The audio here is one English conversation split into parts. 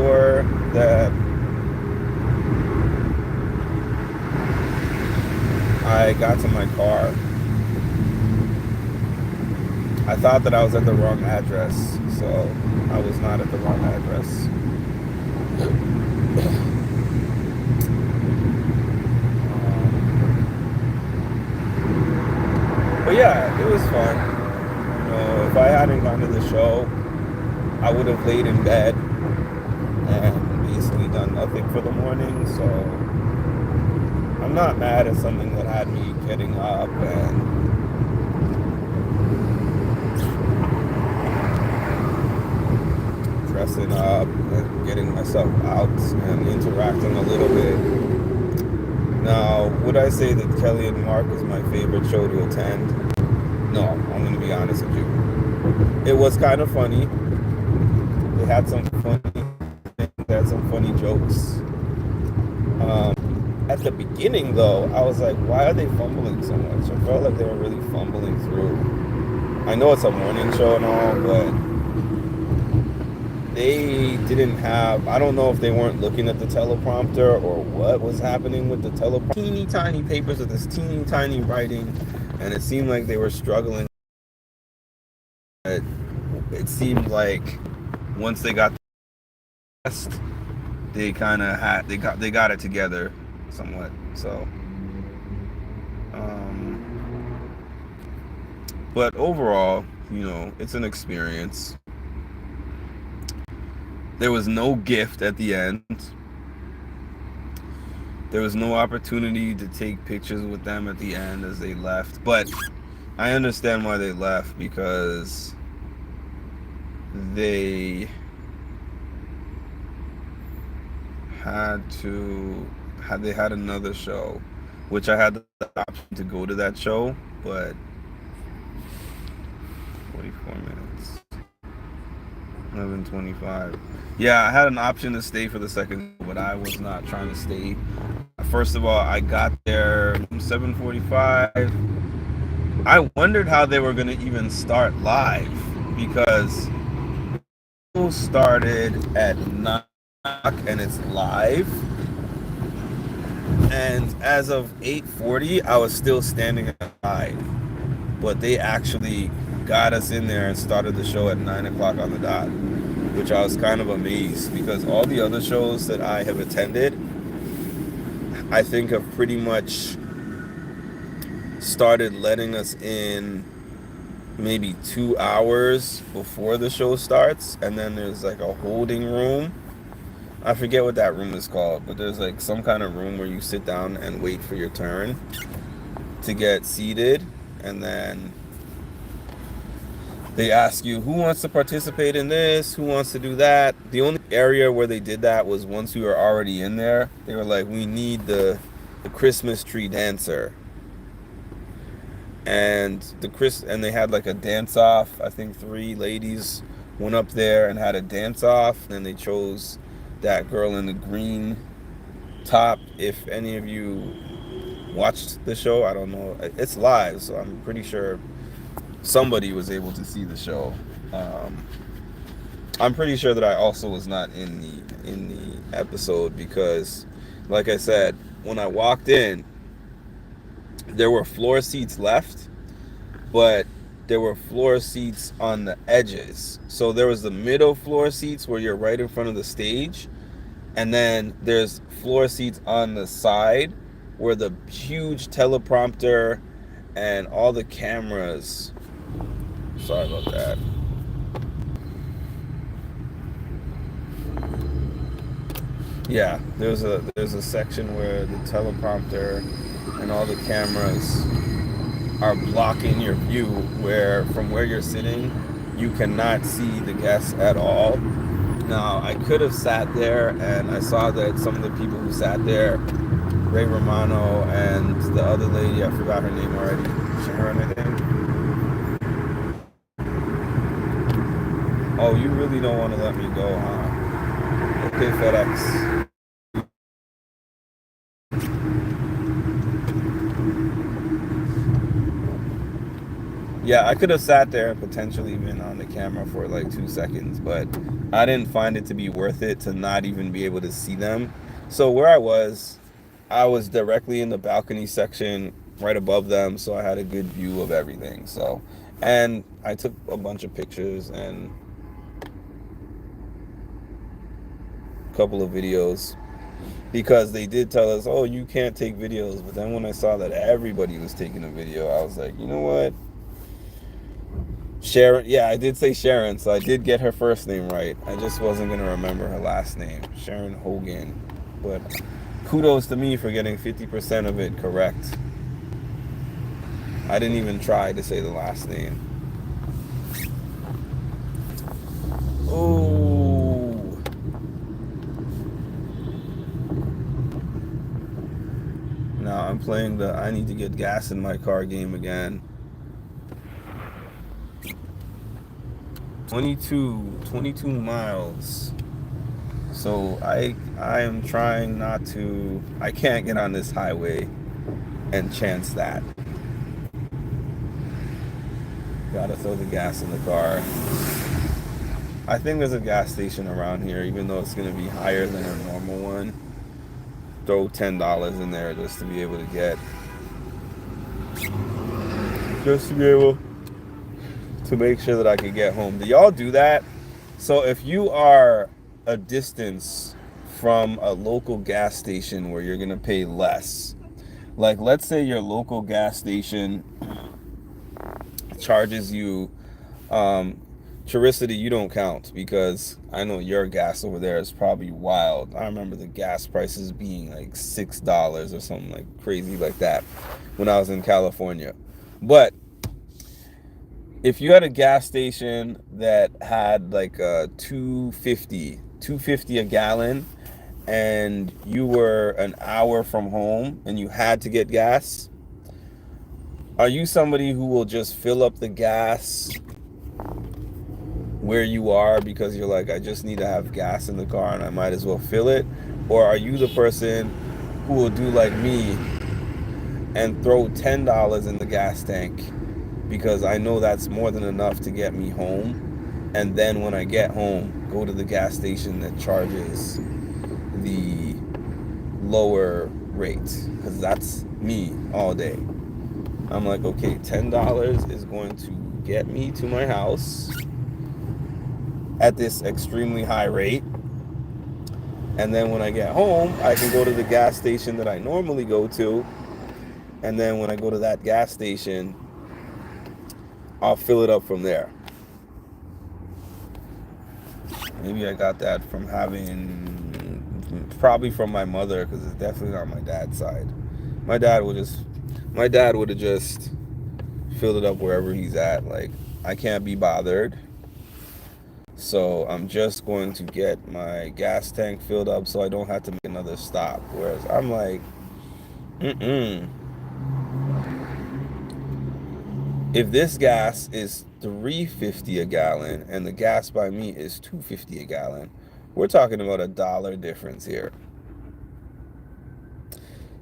sure that I got to my car, I thought that I was at the wrong address, so I was not at the wrong address. But yeah, it was fun. If I hadn't gone to the show, I would have laid in bed and basically done nothing for the morning. So I'm not mad at something that had me getting up and dressing up and getting myself out and interacting a little bit. Now, would I say that Kelly and Mark is my favorite show to attend? No, I'm going to be honest with you. It was kind of funny. They had some funny they had some funny jokes. At the beginning, though, I was like, why are they fumbling so much? I felt like they were really fumbling through. I know it's a morning show and all, but they didn't have, I don't know if they weren't looking at the teleprompter or what was happening with the teleprompter. Teeny tiny papers with this teeny tiny writing, and it seemed like they were struggling. It seemed like once they got the test, they kind of had they got it together somewhat. So but overall, it's an experience. There was no gift at the end. There was no opportunity to take pictures with them at the end as they left. But I understand why they left, because they had another show, which I had the option to go to that show, but 44 minutes. 11:25. Yeah, I had an option to stay for the second, but I was not trying to stay. First of all, I got there 7:45. I wondered how they were going to even start live, because it started at 9 o'clock and it's live. And as of 8:40, I was still standing outside. But they actually got us in there and started the show at 9 o'clock on the dot, which I was kind of amazed, because all the other shows that I have attended, I think, have pretty much started letting us in maybe 2 hours before the show starts, and then there's like a holding room. I forget what that room is called, but there's like some kind of room where you sit down and wait for your turn to get seated, and then they ask you who wants to participate in this, who wants to do that. The only area where they did that was once we were already in there. They were like, we need the Christmas tree dancer. And they had like a dance off. I think 3 ladies went up there and had a dance off, and they chose that girl in the green top. If any of you watched the show, I don't know, it's live, so I'm pretty sure somebody was able to see the show. I'm pretty sure that I also was not in the episode, because like I said, when I walked in, there were floor seats left, but there were floor seats on the edges. So there was the middle floor seats where you're right in front of the stage, and then there's floor seats on the side where the huge teleprompter and all the cameras. Sorry about that. Yeah, there's a section where the teleprompter and all the cameras are blocking your view, where from where you're sitting you cannot see the guests at all. Now, I could have sat there, and I saw that some of the people who sat there, Ray Romano and the other lady, I forgot her name already, Sharon, I think. Oh, you really don't want to let me go, huh? Okay, FedEx. Yeah, I could have sat there and potentially been on the camera for like 2 seconds, but I didn't find it to be worth it to not even be able to see them. So where I was directly in the balcony section right above them, so I had a good view of everything. So, and I took a bunch of pictures and a couple of videos because they did tell us, oh, you can't take videos. But then when I saw that everybody was taking a video, I was like, you know what? Sharon, yeah, I did say Sharon, so I did get her first name right. I just wasn't going to remember her last name, Sharon Hogan. But kudos to me for getting 50% of it correct. I didn't even try to say the last name. Oh. Now I'm playing the I need to get gas in my car game again. 22 miles. So I am trying not to, I can't get on this highway and chance that. Gotta throw the gas in the car. I think there's a gas station around here, even though it's gonna be higher than a normal one. Throw $10 in there just to be able to get, just to be able to make sure that I can get home. Do y'all do that? So if you are a distance from a local gas station where you're gonna pay less, like let's say your local gas station charges you, Chiricity, you don't count because I know your gas over there is probably wild. I remember the gas prices being like $6 or something like crazy like that when I was in California. But if you had a gas station that had like a 250 a gallon and you were an hour from home and you had to get gas, are you somebody who will just fill up the gas where you are because you're like, I just need to have gas in the car and I might as well fill it? Or are you the person who will do like me and throw $10 in the gas tank because I know that's more than enough to get me home, and then when I get home, go to the gas station that charges the lower rate, because that's me all day. I'm like, okay, $10 is going to get me to my house at this extremely high rate, and then when I get home, I can go to the gas station that I normally go to, and then when I go to that gas station, I'll fill it up from there. Maybe I got that from probably from my mother, because it's definitely not my dad's side. My dad would have just filled it up wherever he's at. Like, I can't be bothered. So I'm just going to get my gas tank filled up so I don't have to make another stop. Whereas I'm like, if this gas is $3.50 a gallon and the gas by me is $2.50 a gallon, we're talking about $1 difference here.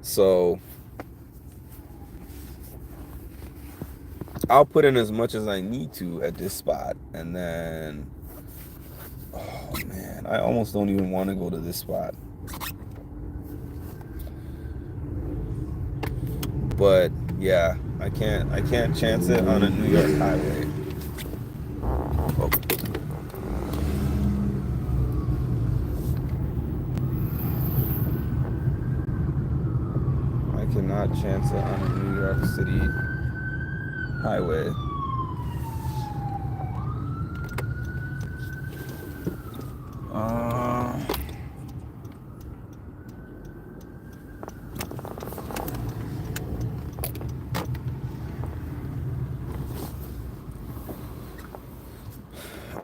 So I'll put in as much as I need to at this spot, and then, oh man, I almost don't even want to go to this spot. But yeah, I can't chance it on a New York highway. Oh. I cannot chance it on a New York City highway.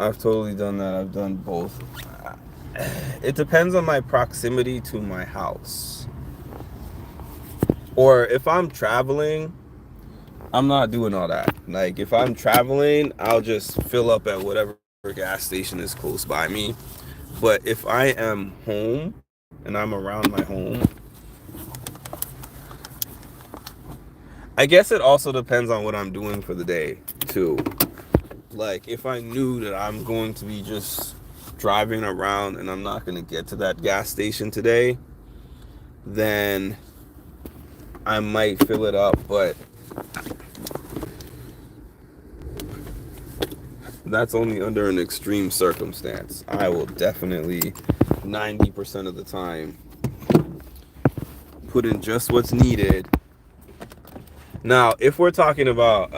I've totally done that. I've done both. It depends on my proximity to my house. Or if I'm traveling, I'm not doing all that. Like, if I'm traveling, I'll just fill up at whatever gas station is close by me. But if I am home and I'm around my home, I guess it also depends on what I'm doing for the day, too. to. Like, if I knew that I'm going to be just driving around and I'm not going to get to that gas station today, then I might fill it up. But that's only under an extreme circumstance. I will definitely 90% of the time put in just what's needed. Now, if we're talking about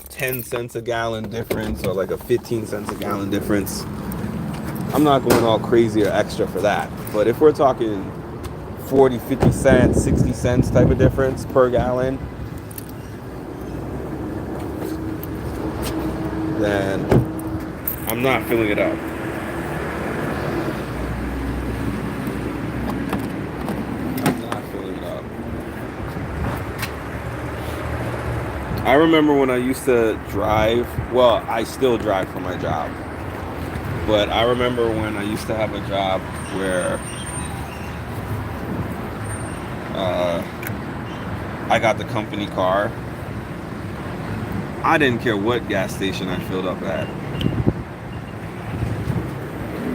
10 cents a gallon difference or like a 15 cents a gallon difference, I'm not going all crazy or extra for that. But if we're talking 40, 50 cents, 60 cents type of difference per gallon, then I'm not filling it up. I'm not filling it up. I remember when I used to drive, well, I still drive for my job. But I remember when I used to have a job where I got the company car. I didn't care what gas station I filled up at.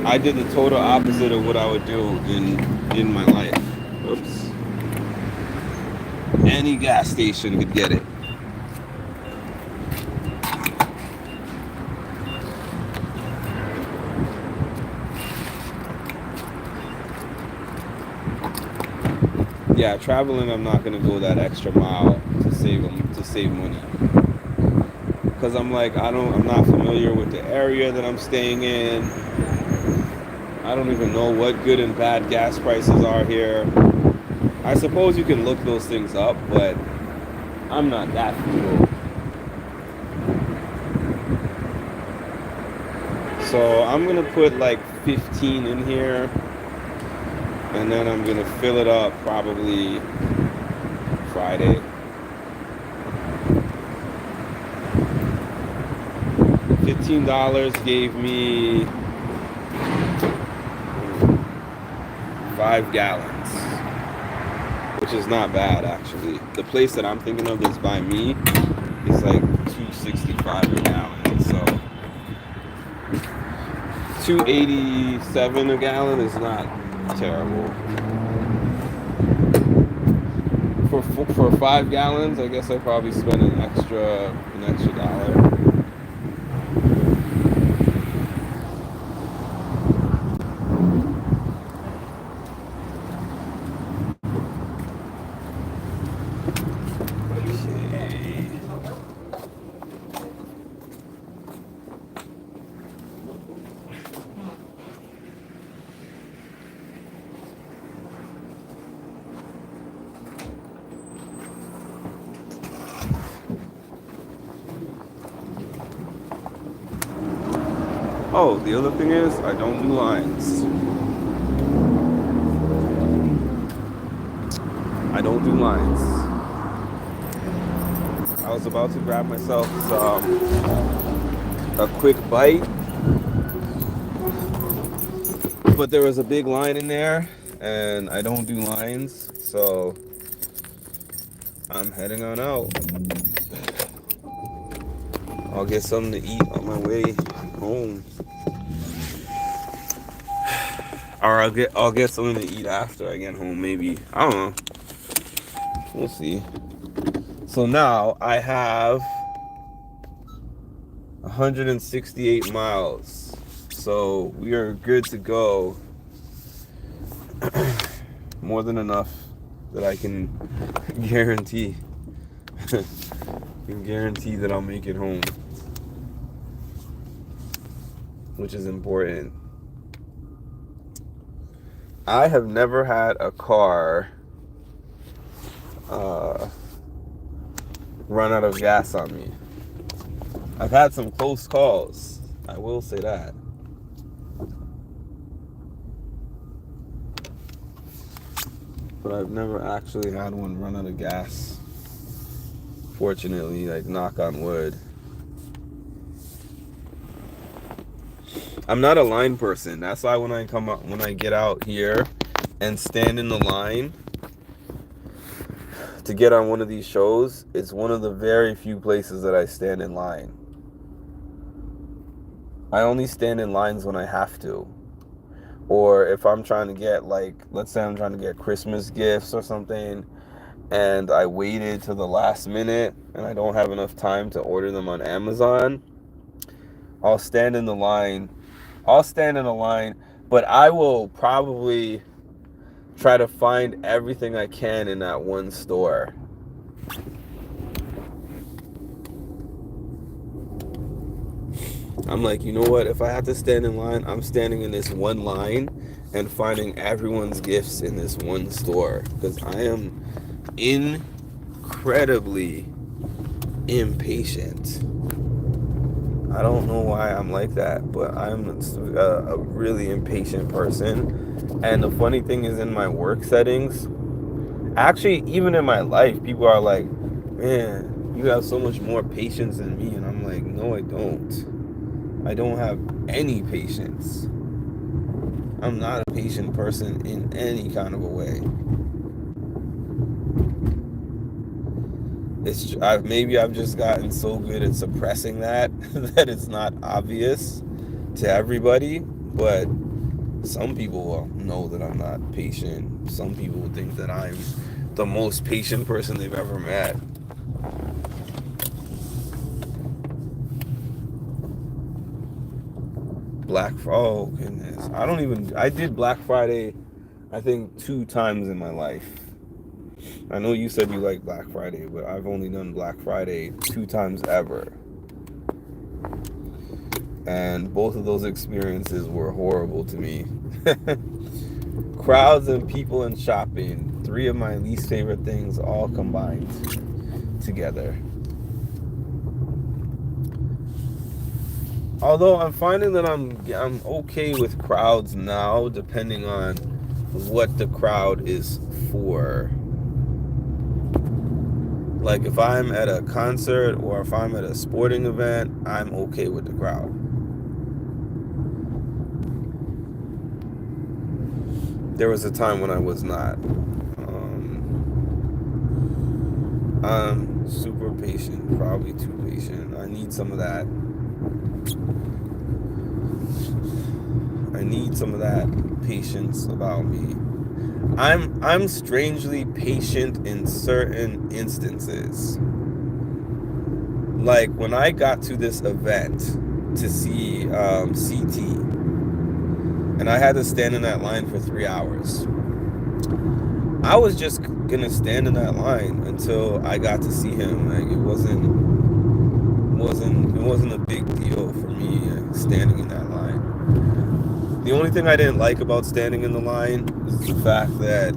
I did the total opposite of what I would do in my life. Oops. Any gas station could get it. Yeah, traveling, I'm not gonna go that extra mile to save money. Because I'm like, I'm not familiar with the area that I'm staying in. I don't even know what good and bad gas prices are here. I suppose you can look those things up, but I'm not that frugal. So I'm gonna put like 15 in here, and then I'm gonna fill it up probably Friday. $15 gave me 5 gallons, which is not bad actually. The place that I'm thinking of that's by me is like $2.65 a gallon, so $2.87 a gallon is not terrible. For 5 gallons, I guess I probably spend an extra $1. Oh, the other thing is, I don't do lines. I don't do lines. I was about to grab myself a quick bite, but there was a big line in there, and I don't do lines, so I'm heading on out. I'll get something to eat on my way home. Or I'll get something to eat after I get home, maybe. I don't know. We'll see. So now I have 168 miles. So we are good to go. More than enough that I can guarantee. Can guarantee that I'll make it home, which is important. I have never had a car run out of gas on me. I've had some close calls, I will say that. But I've never actually had one run out of gas. Fortunately, like, knock on wood. I'm not a line person. That's why when I get out here and stand in the line to get on one of these shows, it's one of the very few places that I stand in line. I only stand in lines when I have to. Or if I'm trying to get, like, let's say I'm trying to get Christmas gifts or something, and I waited to the last minute and I don't have enough time to order them on Amazon, I'll stand in the line. I'll stand in a line, but I will probably try to find everything I can in that one store. I'm like, you know what? If I have to stand in line, I'm standing in this one line and finding everyone's gifts in this one store, because I am incredibly impatient. I don't know why I'm like that, but I'm a really impatient person. And the funny thing is, in my work settings, actually, even in my life, people are like, man, you have so much more patience than me. And I'm like, no, I don't. I don't have any patience. I'm not a patient person in any kind of a way. Maybe I've just gotten so good at suppressing that that it's not obvious to everybody. But some people will know that I'm not patient. Some people will think that I'm the most patient person they've ever met. Oh goodness, I did Black Friday, I think 2 times in my life. I know you said you like Black Friday, but I've only done Black Friday 2 times ever. And both of those experiences were horrible to me. Crowds and people and shopping, 3 of my least favorite things all combined together. Although I'm finding that I'm okay with crowds now, depending on what the crowd is for. Like if I'm at a concert or if I'm at a sporting event, I'm okay with the crowd. There was a time when I was not. I'm super patient, probably too patient. I need some of that. I need some of that patience about me. I'm strangely patient in certain instances. Like when I got to this event to see CT, and I had to stand in that line for 3 hours. I was just gonna stand in that line until I got to see him. Like it wasn't a big deal for me standing in that line. The only thing I didn't like about standing in the line is the fact that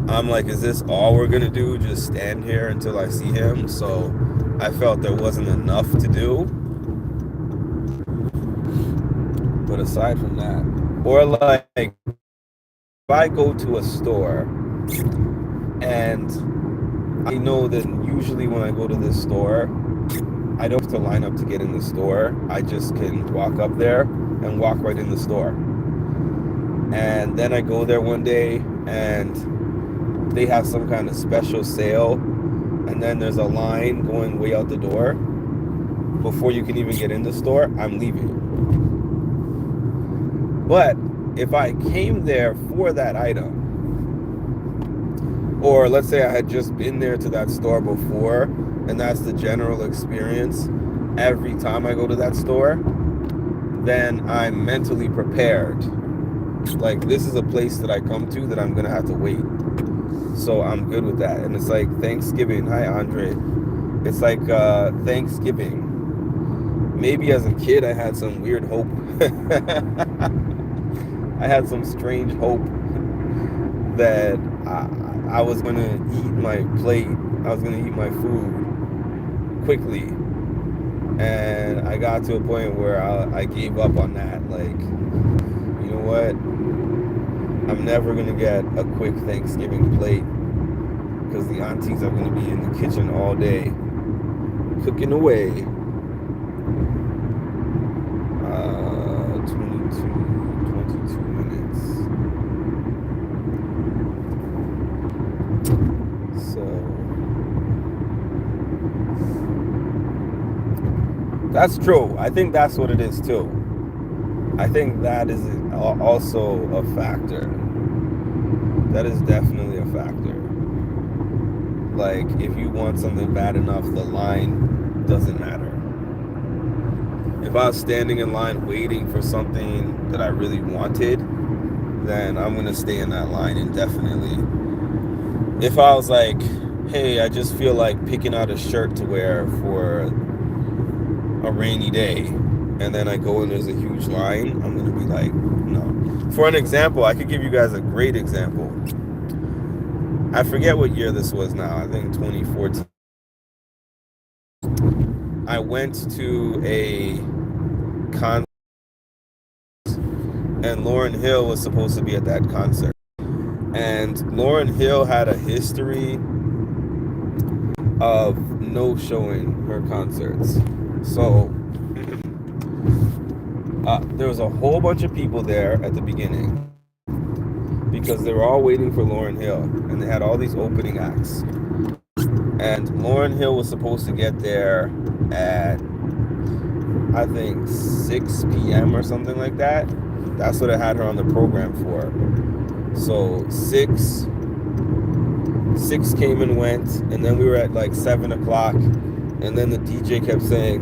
I'm like, is this all we're gonna do? Just stand here until I see him? So I felt there wasn't enough to do. But aside from that, or like if I go to a store and I know that usually when I go to this store, I don't have to line up to get in the store. I just can walk up there and walk right in the store. And then I go there one day and they have some kind of special sale, and then there's a line going way out the door. Before you can even get in the store, I'm leaving. But if I came there for that item, or let's say I had just been there to that store before, and that's the general experience every time I go to that store, then I'm mentally prepared. Like, this is a place that I come to that I'm going to have to wait. So I'm good with that. And it's like Thanksgiving. Hi, Andre. It's like Thanksgiving. Maybe as a kid, I had some weird hope. I had some strange hope that I was going to eat my plate. I was going to eat my food quickly. And I got to a point where I gave up on that. Like, you know what? I'm never going to get a quick Thanksgiving plate because the aunties are going to be in the kitchen all day cooking away. 22 minutes. So That's true. I think that's what it is too. I think that is also a factor. That is definitely a factor. Like, if you want something bad enough, the line doesn't matter. If I was standing in line waiting for something that I really wanted, then I'm going to stay in that line indefinitely. If I was like, hey, I just feel like picking out a shirt to wear for a rainy day, and then I go and there's a huge line, I'm going to be like, no. For an example, I could give you guys a great example. I forget what year this was now. I think 2014. I went to a concert, and Lauryn Hill was supposed to be at that concert. And Lauryn Hill had a history of no showing her concerts. So there was a whole bunch of people there at the beginning because they were all waiting for Lauryn Hill, and they had all these opening acts. And Lauryn Hill was supposed to get there at, I think, 6 p.m. or something like that. That's what it had her on the program for. So 6 came and went, and then we were at like 7 o'clock, and then the DJ kept saying,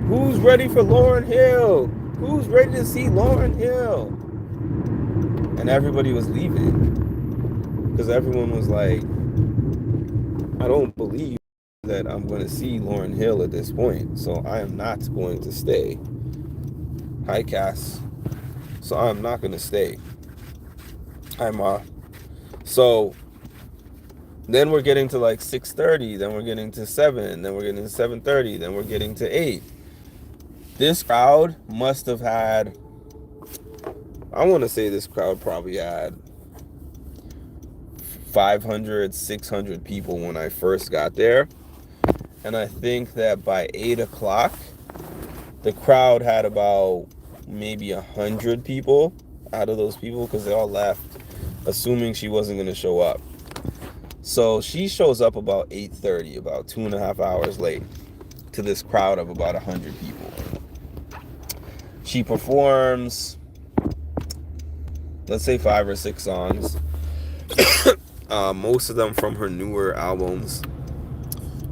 who's ready for Lauryn Hill? Who's ready to see Lauryn Hill? And everybody was leaving because everyone was like, I don't believe that I'm going to see Lauryn Hill at this point, so I am not going to stay. Hi, Cass. So I'm not going to stay. Hi, Ma. So then we're getting to like 6:30, then we're getting to 7, then we're getting to 7:30, then we're getting to 8. This crowd must have had, I want to say this crowd probably had 500, 600 people when I first got there. And I think that by 8 o'clock, the crowd had about maybe 100 people out of those people because they all left, assuming she wasn't going to show up. So she shows up about 8:30, about 2.5 hours late, to this crowd of about 100 people. She performs, let's say 5 or 6 songs, most of them from her newer albums.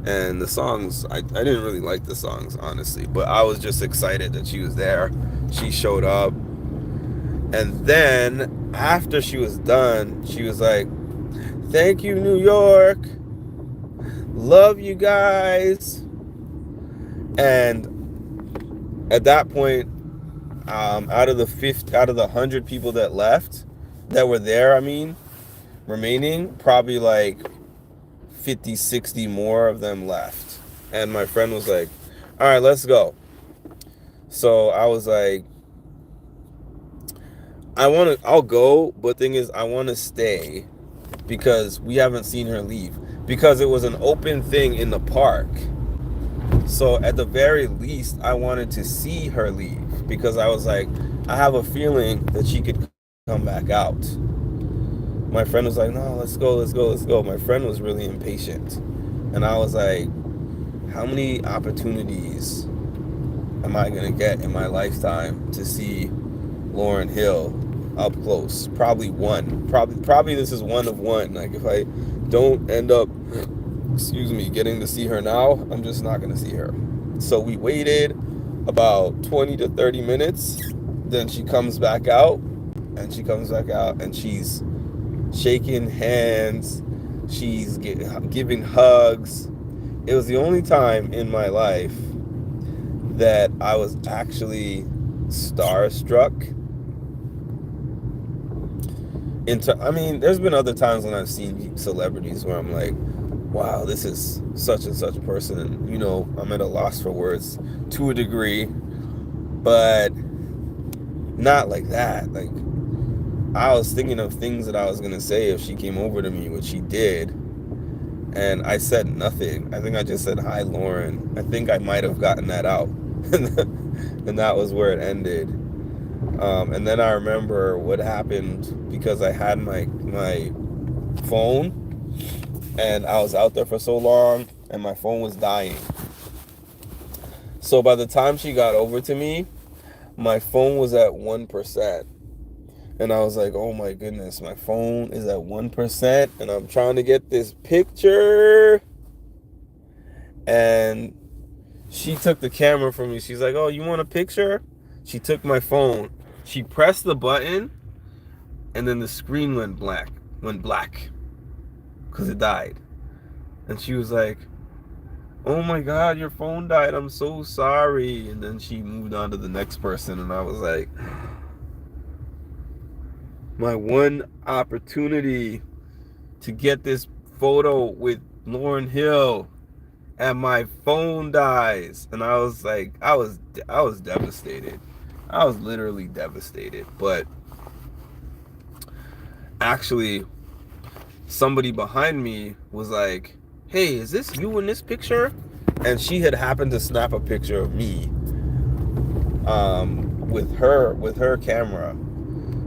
And the songs, I didn't really like the songs, honestly, but I was just excited that she was there. She showed up. And then after she was done, she was like, thank you, New York. Love you guys. And at that point, out of the 100 people that left, that were there, remaining, probably like 50, 60 more of them left. And my friend was like, all right, let's go. So I was like, I'll go, but thing is, I want to stay because we haven't seen her leave. Because it was an open thing in the park. So at the very least, I wanted to see her leave because I was like, I have a feeling that she could come back out. My friend was like, no, let's go. My friend was really impatient. And I was like, how many opportunities am I going to get in my lifetime to see Lauryn Hill up close? Probably one. Probably this is one of one. Like, if I don't end up, getting to see her now, I'm just not going to see her. So we waited about 20 to 30 minutes. Then she comes back out, and she's shaking hands. She's giving hugs. It was the only time in my life that I was actually starstruck. There's been other times when I've seen celebrities where I'm like, wow, this is such and such person, and I'm at a loss for words to a degree, but not like that. Like, I was thinking of things that I was gonna say if she came over to me, which she did, and I said nothing. I think I just said, hi, Lauren. I think I might have gotten that out. And that was where it ended. And then I remember what happened because I had my phone, and I was out there for so long, and my phone was dying. So by the time she got over to me, my phone was at 1%. And I was like, oh my goodness, my phone is at 1%. And I'm trying to get this picture. And she took the camera from me. She's like, oh, you want a picture? She took my phone. She pressed the button. And then the screen went black. Because it died. And she was like, oh my God, your phone died. I'm so sorry. And then she moved on to the next person. And I was like, my one opportunity to get this photo with Lauryn Hill, and my phone dies. And I was like, I was devastated. I was literally devastated. But actually, somebody behind me was like, hey, is this you in this picture? And she had happened to snap a picture of me with her camera.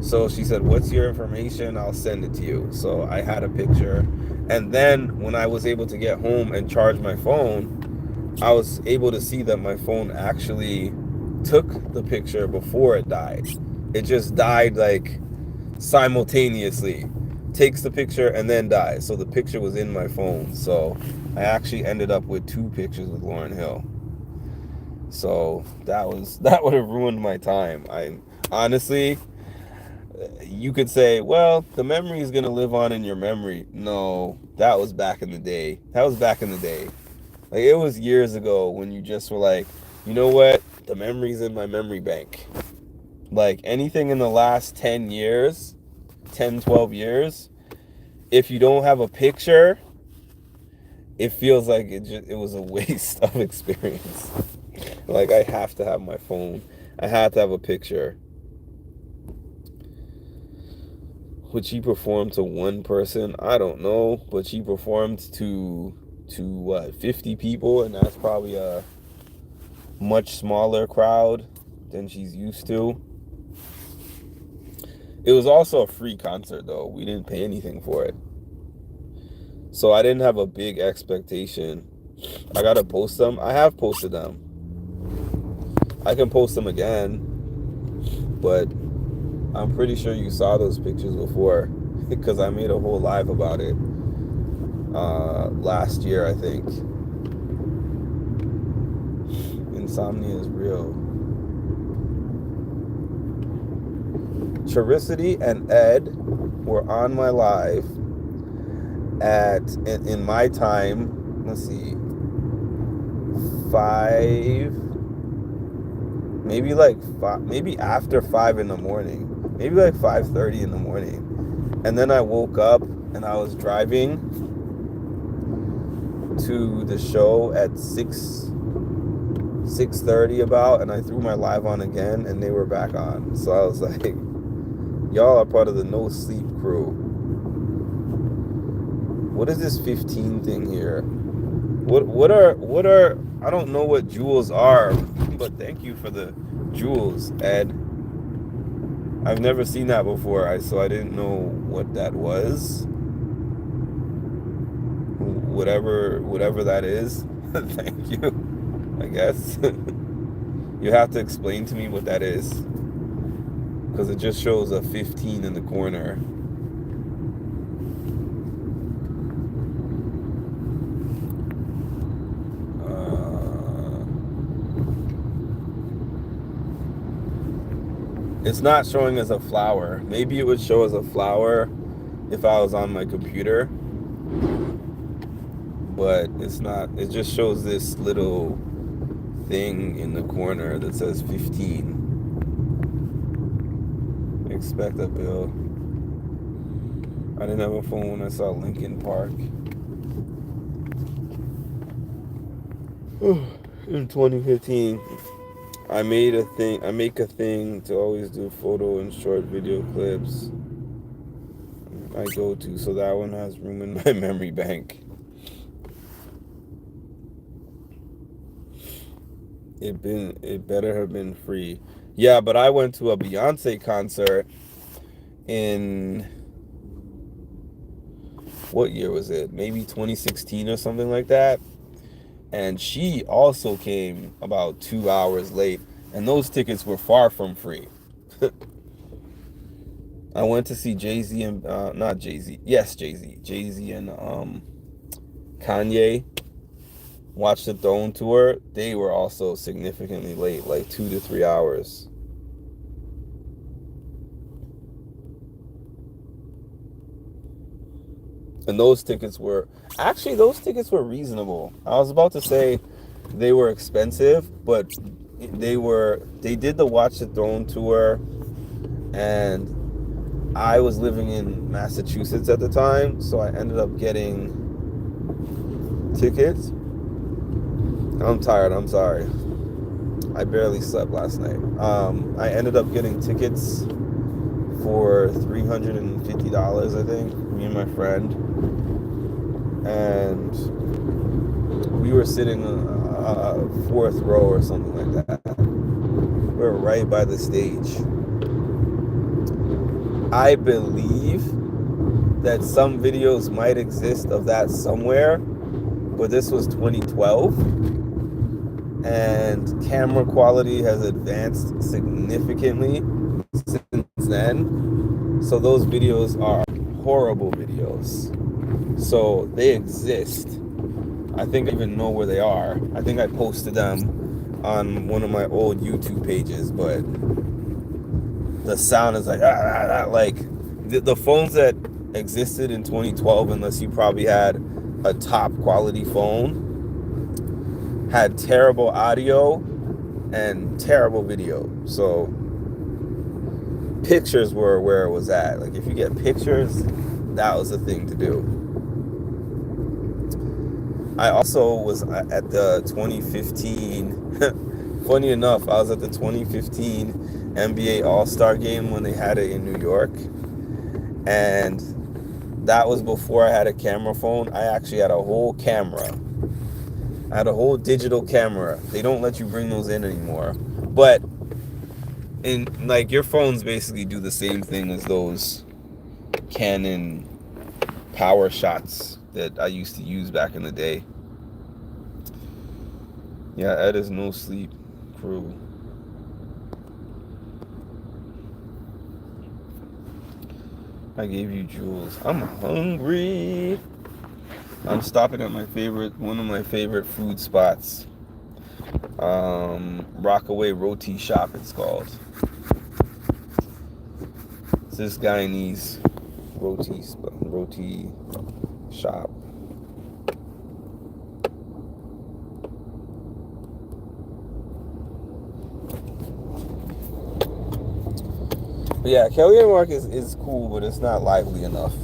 So she said, what's your information? I'll send it to you. So I had a picture. And then when I was able to get home and charge my phone, I was able to see that my phone actually took the picture before it died. It just died like simultaneously. Takes the picture and then dies. So the picture was in my phone. So I actually ended up with 2 pictures with Lauryn Hill. So that would have ruined my time. I honestly, you could say, well, the memory is going to live on in your memory. No, that was back in the day. Like, it was years ago when you just were like, you know what? The memory's in my memory bank. Like, anything in the last 10 years, 10, 12 years, if you don't have a picture, it feels like it was a waste of experience. Like, I have to have my phone. I have to have a picture. Would she perform to one person? I don't know, but she performed to what, 50 people, and that's probably a much smaller crowd than she's used to. It was also a free concert though. We didn't pay anything for it. So I didn't have a big expectation. I gotta post them. I have posted them. I can post them again, but I'm pretty sure you saw those pictures before because I made a whole live about it last year, I think. Insomnia is real. Charicity and Ed were on my live in my time, let's see, 5, maybe after 5 in the morning, maybe like 5:30 in the morning. And then I woke up and I was driving to the show at 6:30 about, and I threw my live on again and they were back on. So I was like, y'all are part of the no sleep crew. What is this 15 thing here? What are I don't know what jewels are, but thank you for the jewels, Ed. I've never seen that before, so I didn't know what that was. Whatever that is. Thank you, I guess. You have to explain to me what that is, because it just shows a 15 in the corner. It's not showing as a flower. Maybe it would show as a flower if I was on my computer, but it's not. It just shows this little thing in the corner that says 15. Expect a bill. I didn't have a phone when I saw Linkin Park in 2015. I make a thing to always do photo and short video clips. I go to, so that one has room in my memory bank. It better have been free. Yeah, but I went to a Beyonce concert in, what year was it? Maybe 2016 or something like that. and she also came about 2 hours late, and those tickets were far from free. I went to see Jay-Z and not Jay-Z. Yes, Jay-Z and Kanye. Watched the Throne tour. They were also significantly late, like 2 to 3 hours. And those tickets were reasonable. I was about to say they were expensive, but they did the Watch the Throne tour, and I was living in Massachusetts at the time, so I ended up getting tickets. I'm tired, I'm sorry. I barely slept last night. I ended up getting tickets for $350, I think, me and my friend. And we were sitting fourth row or something like that. We were right by the stage. I believe that some videos might exist of that somewhere, but this was 2012, and camera quality has advanced significantly since then. So those videos are horrible videos. So they exist. I think I even know where they are. I think I posted them on one of my old YouTube pages, but the sound is like the phones that existed in 2012, unless you probably had a top quality phone, had terrible audio and terrible video. So pictures were where it was at. Like if you get pictures, that was the thing to do. I also was at the 2015 funny enough, I was at the 2015 NBA All-Star game when they had it in New York, and that was before I had a camera phone. I actually had a whole camera. I had a whole digital camera. They don't let you bring those in anymore. But in like your phones basically do the same thing as those Canon power shots that I used to use back in the day. Yeah, Ed is no sleep crew. I gave you jewels. I'm hungry. I'm stopping at one of my favorite food spots. Rockaway Roti Shop, it's called. It's this Guyanese roti shop. But yeah, Kellyanne Mark is cool, but it's not lively enough.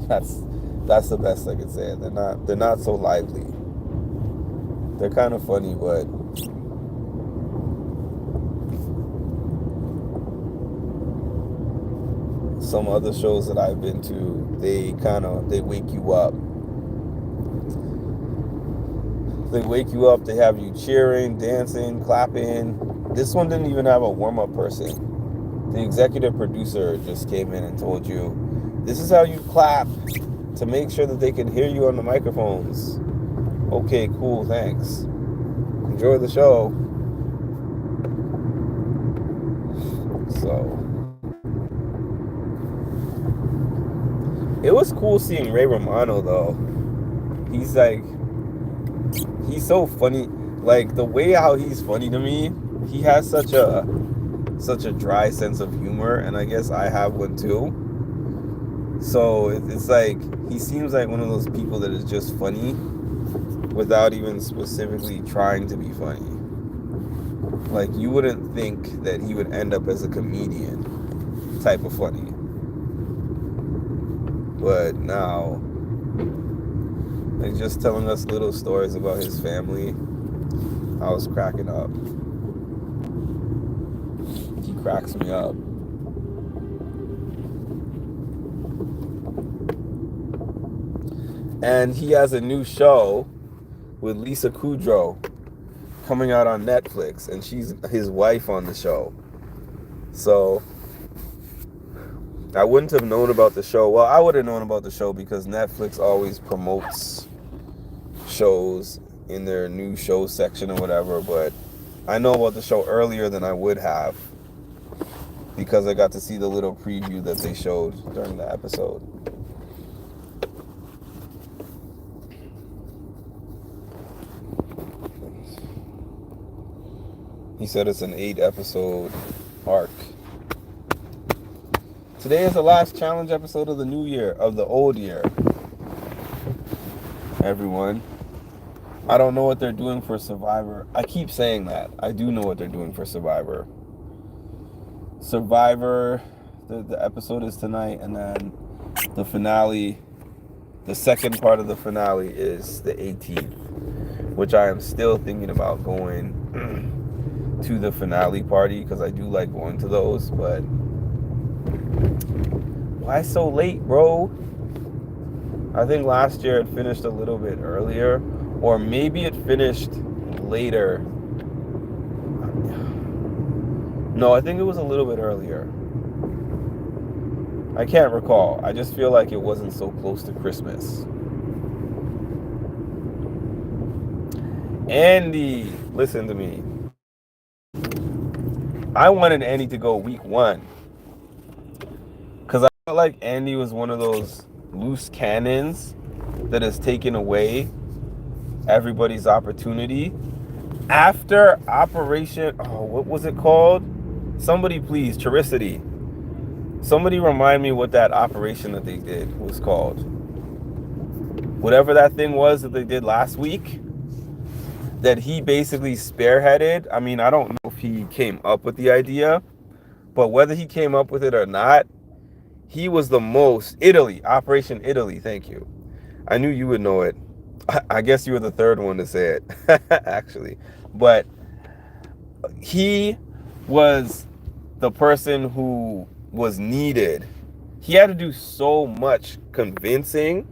That's the best I could say. They're not so lively. They're kind of funny, but some other shows that I've been to, they wake you up. They wake you up, they have you cheering, dancing, clapping. This one didn't even have a warm-up person. The executive producer just came in and told you, this is how you clap to make sure that they can hear you on the microphones. Okay, cool, thanks. Enjoy the show. So it was cool seeing Ray Romano though. He's so funny. Like the way how he's funny to me, he has such a dry sense of humor, and I guess I have one too. So it's like he seems like one of those people that is just funny without even specifically trying to be funny. Like you wouldn't think that he would end up as a comedian type of funny. But now, like just telling us little stories about his family, I was cracking up. He cracks me up. And he has a new show with Lisa Kudrow coming out on Netflix, and she's his wife on the show. So I wouldn't have known about the show. Well, I would have known about the show because Netflix always promotes shows in their new show section or whatever, but I know about the show earlier than I would have because I got to see the little preview that they showed during the episode. He said it's an 8-episode arc. Today is the last challenge episode of the new year, of the old year. Everyone. I don't know what they're doing for Survivor. I keep saying that. I do know what they're doing for Survivor. Survivor, the episode is tonight, and then the finale, the second part of the finale is the 18th, which I am still thinking about going to the finale party because I do like going to those, but why so late, bro? I think last year it finished a little bit earlier, or maybe it finished later. No, I think it was a little bit earlier. I can't recall. I just feel like it wasn't so close to Christmas. Andy, listen to me. I wanted Andy to go week 1 because I felt like Andy was one of those loose cannons that has taken away everybody's opportunity after Operation, what was it called? Somebody please, Charicity. Somebody remind me what that operation that they did was called. Whatever that thing was that they did last week, that he basically spearheaded. I mean, I don't know if he came up with the idea, but whether he came up with it or not, he was the most. Operation Italy, thank you. I knew you would know it. I guess you were the third one to say it, actually. But he was the person who was needed. He had to do so much convincing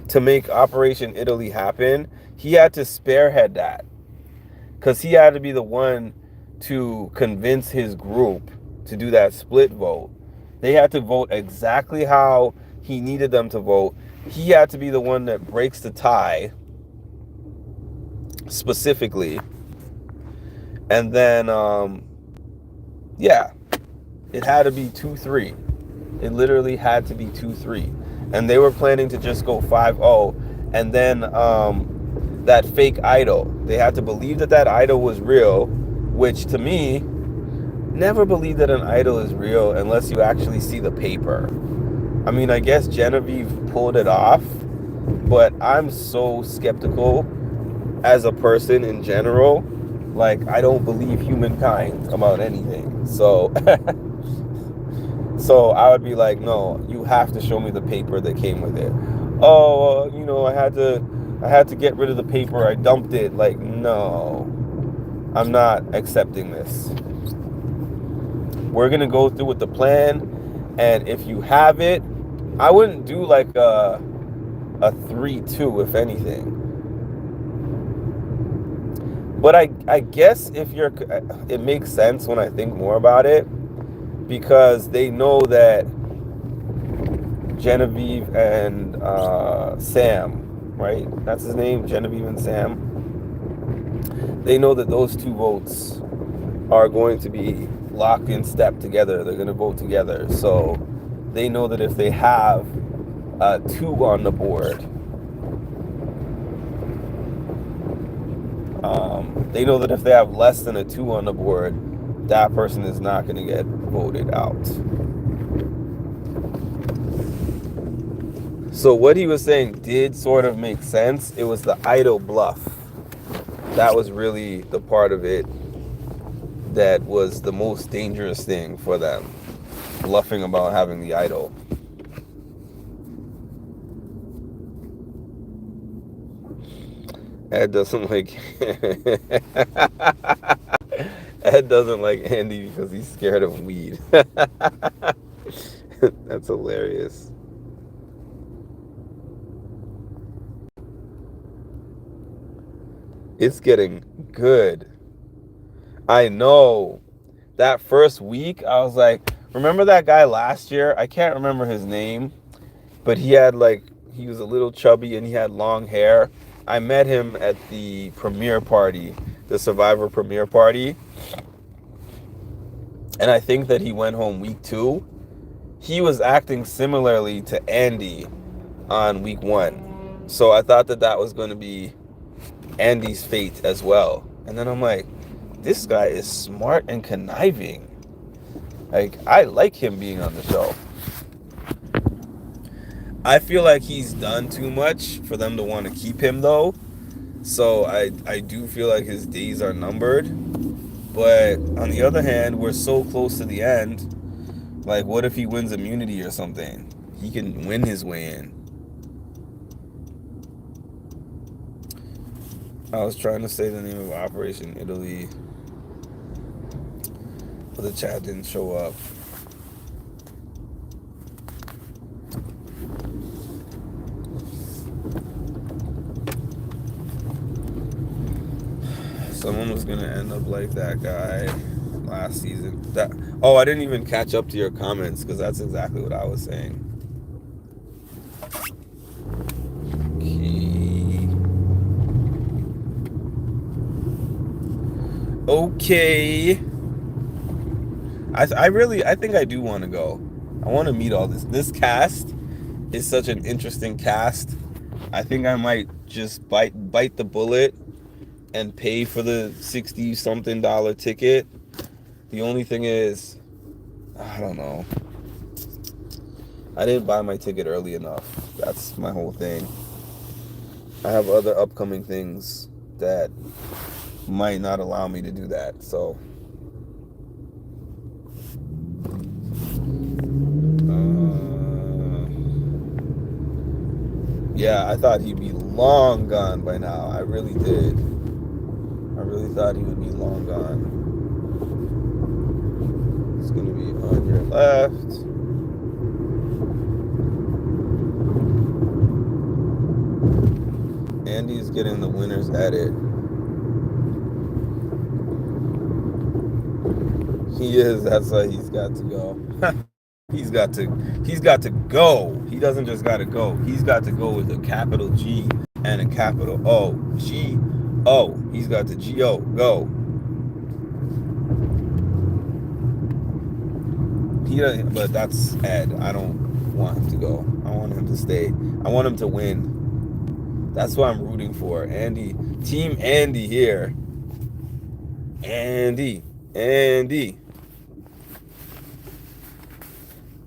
to make Operation Italy happen. He had to spearhead that because he had to be the one to convince his group to do that split vote. They had to vote exactly how he needed them to vote. He had to be the one that breaks the tie specifically. And then, yeah, it had to be 2-3. It literally had to be 2-3. And they were planning to just go 5-0. And then that fake idol. They had to believe that that idol was real, which to me, never believe that an idol is real unless you actually see the paper. I mean, I guess Genevieve pulled it off, but I'm so skeptical as a person in general. Like, I don't believe humankind about anything. So, so I would be like, no, you have to show me the paper that came with it. Oh, you know, I had to get rid of the paper. I dumped it. Like, no, I'm not accepting this. We're going to go through with the plan. And if you have it, I wouldn't do like a 3-2, if anything. But I guess if it makes sense when I think more about it, because they know that Genevieve and Sam, right? That's his name, Genevieve and Sam. They know that those two votes are going to be locked in step together. They're going to vote together. So they know that if they have 2 on the board, they know that if they have less than a 2 on the board, that person is not going to get voted out. So what he was saying did sort of make sense. It was the idol bluff. That was really the part of it that was the most dangerous thing for them. Bluffing about having the idol. Ed doesn't like Ed doesn't like Andy because he's scared of weed. That's hilarious. It's getting good. I know. That first week, I was like, remember that guy last year? I can't remember his name, but he was a little chubby and he had long hair. I met him at the premiere party, the Survivor premiere party, and I think that he went home week 2. He was acting similarly to Andy on week 1. So I thought that that was going to be Andy's fate as well. And then I'm like, this guy is smart and conniving. Like, I like him being on the show. I feel like he's done too much for them to want to keep him, though. So I do feel like his days are numbered. But on the other hand, we're so close to the end. Like, what if he wins immunity or something? He can win his way in. I was trying to say the name of Operation Italy, but the chat didn't show up. Someone was gonna end up like that guy last season. I didn't even catch up to your comments because that's exactly what I was saying. Okay. I think I do want to go. I want to meet all this. This cast is such an interesting cast. I think I might just bite the bullet and pay for the $60-something ticket. The only thing is, I don't know. I didn't buy my ticket early enough. That's my whole thing. I have other upcoming things that might not allow me to do that. So yeah, I thought he'd be long gone by now. I really did. I really thought he would be long gone. It's gonna be on your left. Andy's getting the winner's edit. He is. That's why he's got to go. He's got to go. He doesn't just got to go. He's got to go with a capital G and a capital O. G-O. He's got to G-O. Go. But that's Ed. I don't want him to go. I want him to stay. I want him to win. That's what I'm rooting for. Andy. Team Andy here. Andy.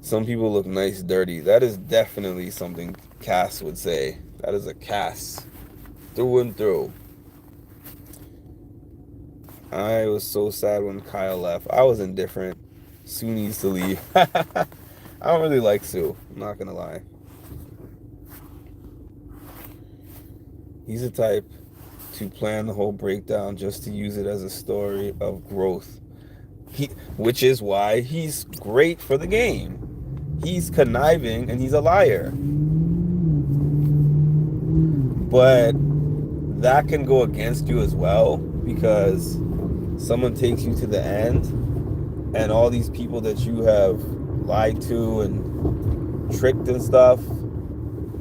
Some people look nice dirty. That is definitely something Cass would say. That is a Cass. Through and through. I was so sad when Kyle left. I was indifferent. Sue needs to leave. I don't really like Sue. I'm not going to lie. He's the type to plan the whole breakdown just to use it as a story of growth. Which is why he's great for the game. He's conniving and he's a liar. But that can go against you as well, because someone takes you to the end and all these people that you have lied to and tricked and stuff,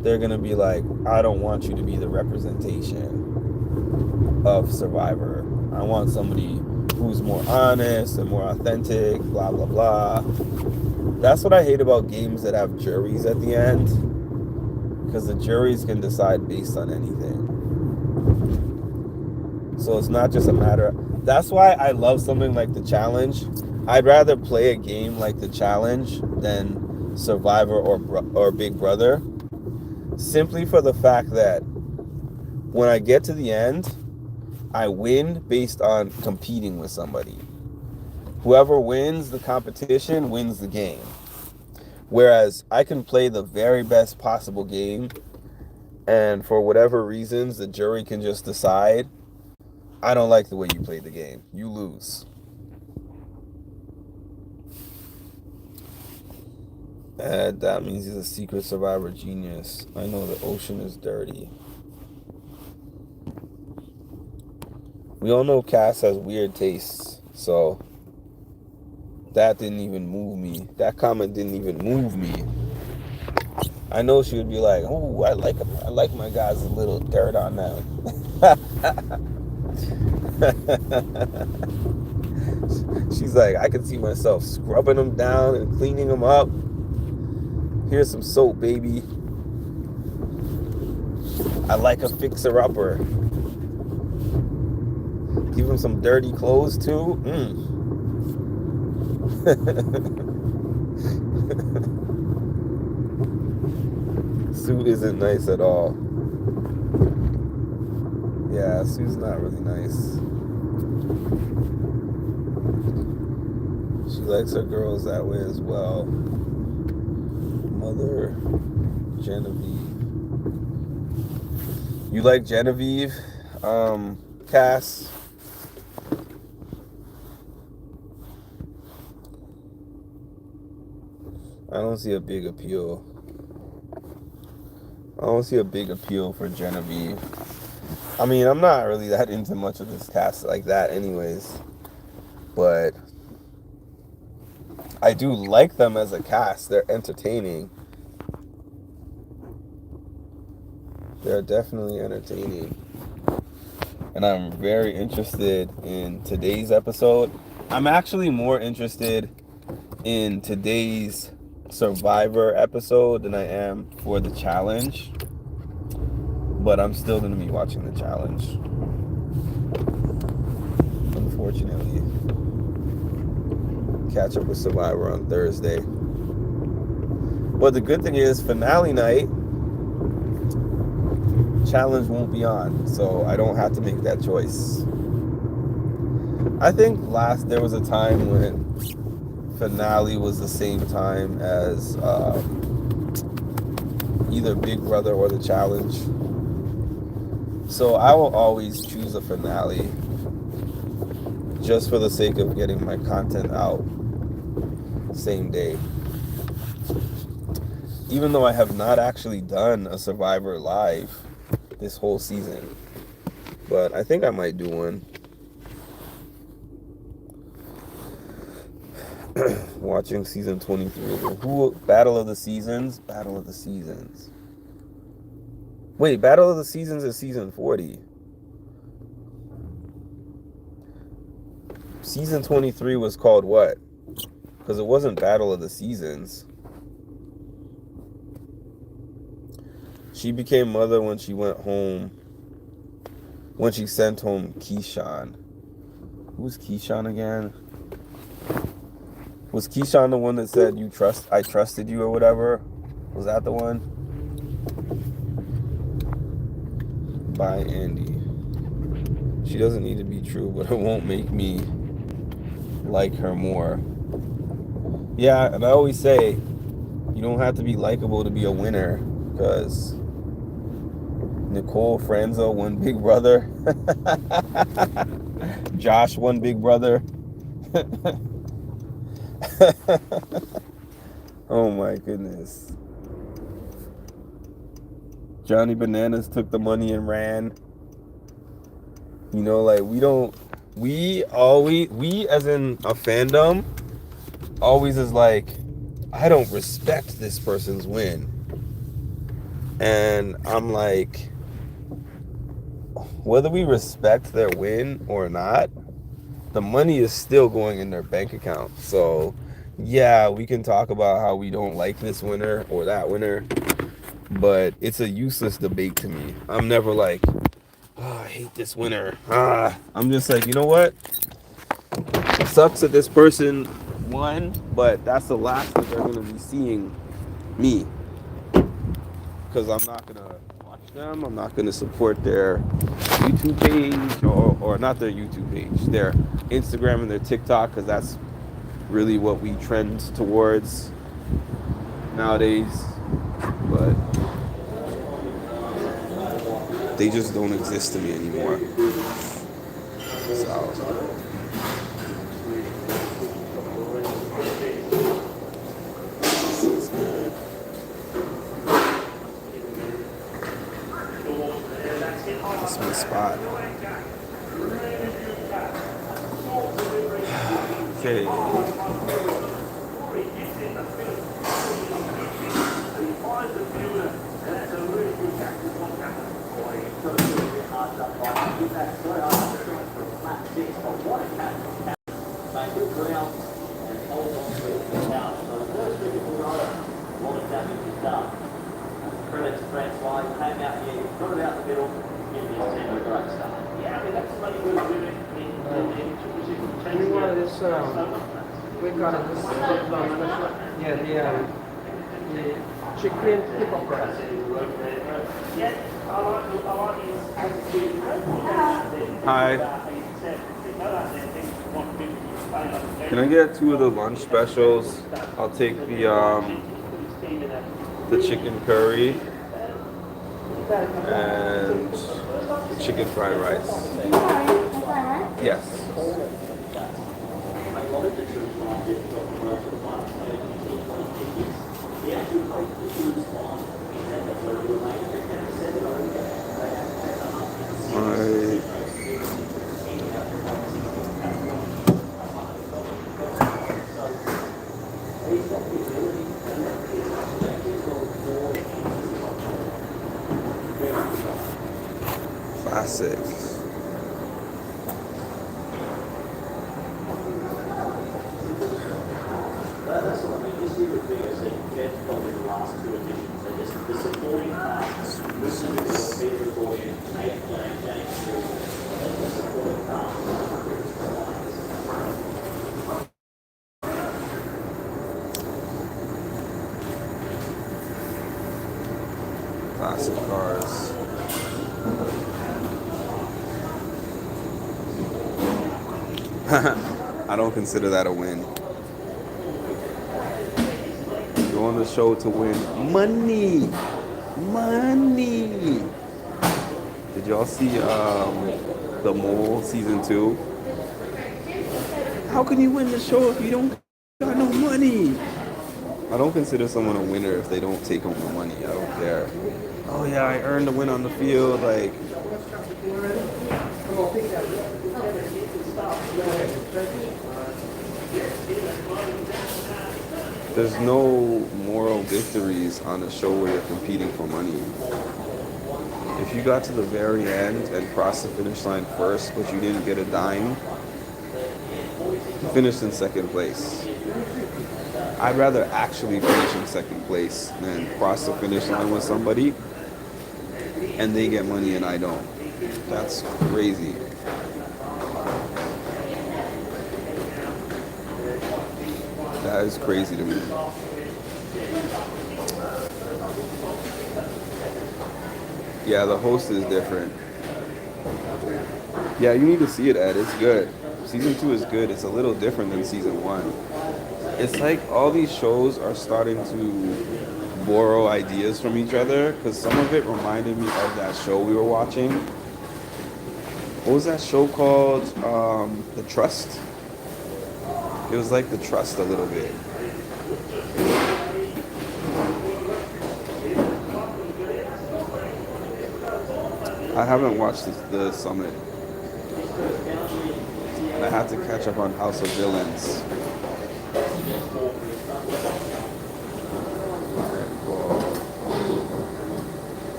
they're going to be like, I don't want you to be the representation of Survivor. I want somebody who's more honest and more authentic, blah, blah, blah. That's what I hate about games that have juries at the end, because the juries can decide based on anything. So it's not just a matter of... That's why I love something like The Challenge. I'd rather play a game like The Challenge than Survivor or Big Brother, simply for the fact that when I get to the end, I win based on competing with somebody. Whoever wins the competition wins the game. Whereas I can play the very best possible game, and for whatever reasons, the jury can just decide, I don't like the way you played the game. You lose. And that means he's a secret Survivor genius. I know the ocean is dirty. We all know Cass has weird tastes, so that didn't even move me. That comment didn't even move me. I know she would be like, "Oh, I like my guys a little dirt on them." She's like, I can see myself scrubbing them down and cleaning them up. Here's some soap, baby. I like a fixer-upper. Give him some dirty clothes too. Sue isn't nice at all. Yeah, Sue's not really nice. She likes her girls that way as well. Mother Genevieve. You like Genevieve, Cass? I don't see a big appeal. I don't see a big appeal for Genevieve. I mean, I'm not really that into much of this cast like that anyways. But I do like them as a cast. They're entertaining. They're definitely entertaining. And I'm very interested in today's episode. I'm actually more interested in today's Survivor episode than I am for the challenge. But I'm still going to be watching the challenge. Unfortunately. Catch up with Survivor on Thursday. But the good thing is, finale night, challenge won't be on. So I don't have to make that choice. I think there was a time when finale was the same time as either Big Brother or the challenge. So I will always choose a finale just for the sake of getting my content out same day. Even though I have not actually done a Survivor live this whole season. But I think I might do one. Watching season 23. Battle of the Seasons? Battle of the Seasons. Wait, Battle of the Seasons is season 40. Season 23 was called what? Because it wasn't Battle of the Seasons. She became mother when she went home. When she sent home Keyshawn. Who's Keyshawn again? Was Keyshawn the one that said I trusted you or whatever? Was that the one? By Andy. She doesn't need to be true, but it won't make me like her more. Yeah, and I always say, you don't have to be likable to be a winner, because Nicole Franzo won Big Brother. Josh won Big Brother. Oh my goodness. Johnny Bananas took the money and ran. You know, like we as in a fandom always is like, I don't respect this person's win. And I'm like, whether we respect their win or not, the money is still going in their bank account. So yeah, we can talk about how we don't like this winner or that winner, but it's a useless debate to me. I'm never like, oh, I hate this winner. I'm just like, you know what? It sucks that this person won, but that's the last that they're going to be seeing me. Because I'm not going to watch them. I'm not going to support their YouTube page, or not their YouTube page, their Instagram and their TikTok, because that's really what we trend towards nowadays. But they just don't exist to me anymore. So this is my spot. Okay. We got this special. Yeah, the chicken pickle fries. Hi. Can I get two of the lunch specials? I'll take the chicken curry and the chicken fried rice. Yes. My classic. Classic cars. I don't consider that a win. Go on the show to win money. Money. Did y'all see The Mole season 2? How can you win the show if you don't got no money? I don't consider someone a winner if they don't take home the money. I don't care. Oh yeah, I earned a win on the field. Like, there's no moral victories on a show where you're competing for money. If you got to the very end and crossed the finish line first, but you didn't get a dime, you finished in second place. I'd rather actually finish in second place than cross the finish line with somebody and they get money and I don't. That's crazy. That is crazy to me. Yeah, the host is different. Yeah, you need to see it, Ed. It's good. Season 2 is good. It's a little different than season 1. It's like all these shows are starting to borrow ideas from each other because some of it reminded me of that show we were watching. What was that show called? The Trust? It was like The Trust a little bit. I haven't watched the Summit. And I have to catch up on House of Villains.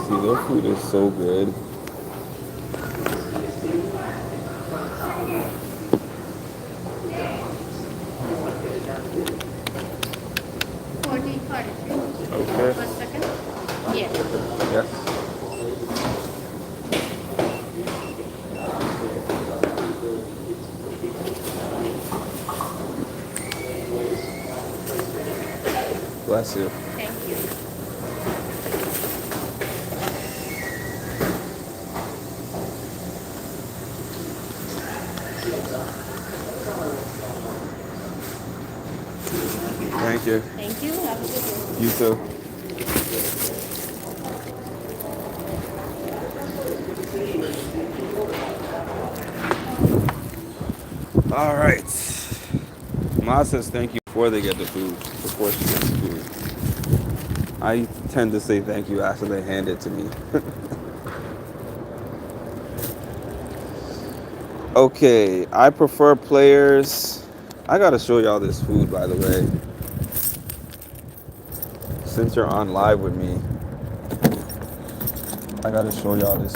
See, their food is so good. Okay. 1 second. Yes. Yes. Bless you. Thank you. Thank you. Thank you. Have a good day. You too. All right. Ma says thank you before they get the food, before she gets the food. I tend to say thank you after they hand it to me. Okay, I prefer players. I gotta show y'all this food, by the way. since you're on live with me, I gotta show y'all this.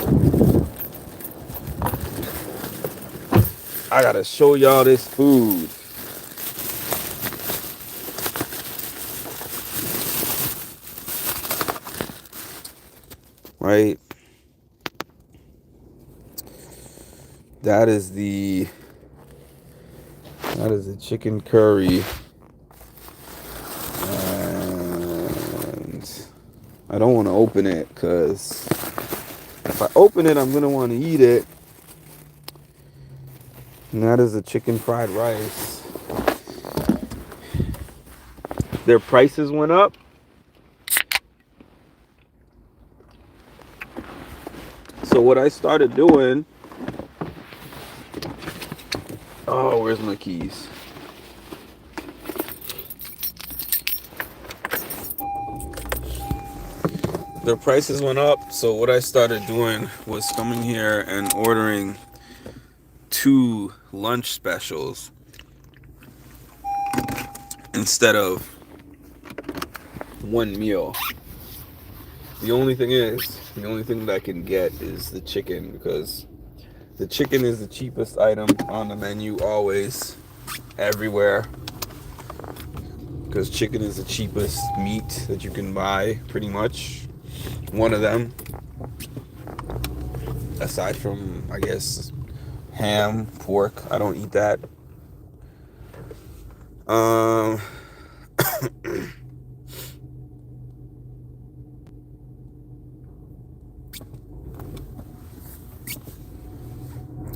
I gotta show y'all this food. Right? That is the chicken curry. And I don't want to open it because if I open it, I'm going to want to eat it. And that is the chicken fried rice. Their prices went up. So what I started doing... Oh, where's my keys? Their prices went up, so what I started doing was coming here and ordering 2 lunch specials instead of 1 meal. The only thing that I can get is the chicken, because the chicken is the cheapest item on the menu always, everywhere. Because chicken is the cheapest meat that you can buy, pretty much. One of them. Aside from, I guess, ham, pork. I don't eat that.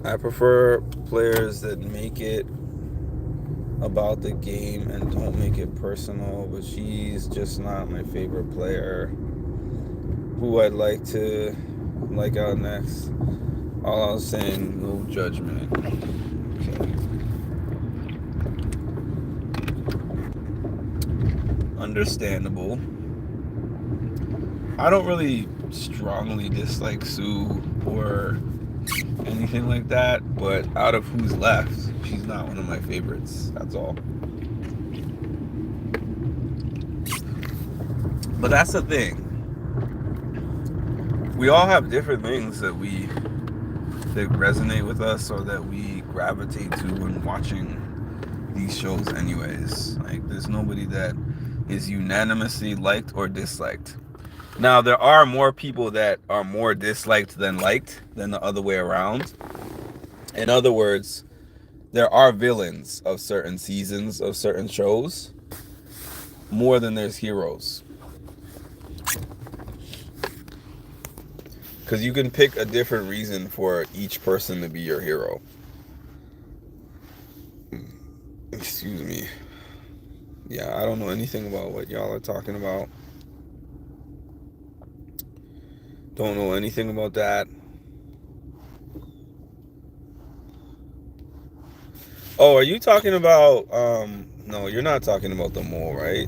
I prefer players that make it about the game and don't make it personal, but she's just not my favorite player. Who I'd like out next. All I was saying, no judgment. Okay. Understandable. I don't really strongly dislike Sue or anything like that, but out of who's left, she's not one of my favorites. That's all. But that's the thing. We all have different things that resonate with us or that we gravitate to when watching these shows anyways. Like, there's nobody that is unanimously liked or disliked. Now, there are more people that are more disliked than liked than the other way around. In other words, there are villains of certain seasons of certain shows more than there's heroes. Because you can pick a different reason for each person to be your hero. Excuse me. Yeah, I don't know anything about what y'all are talking about. Don't know anything about that. Oh, are you talking about... No, you're not talking about the mole, right?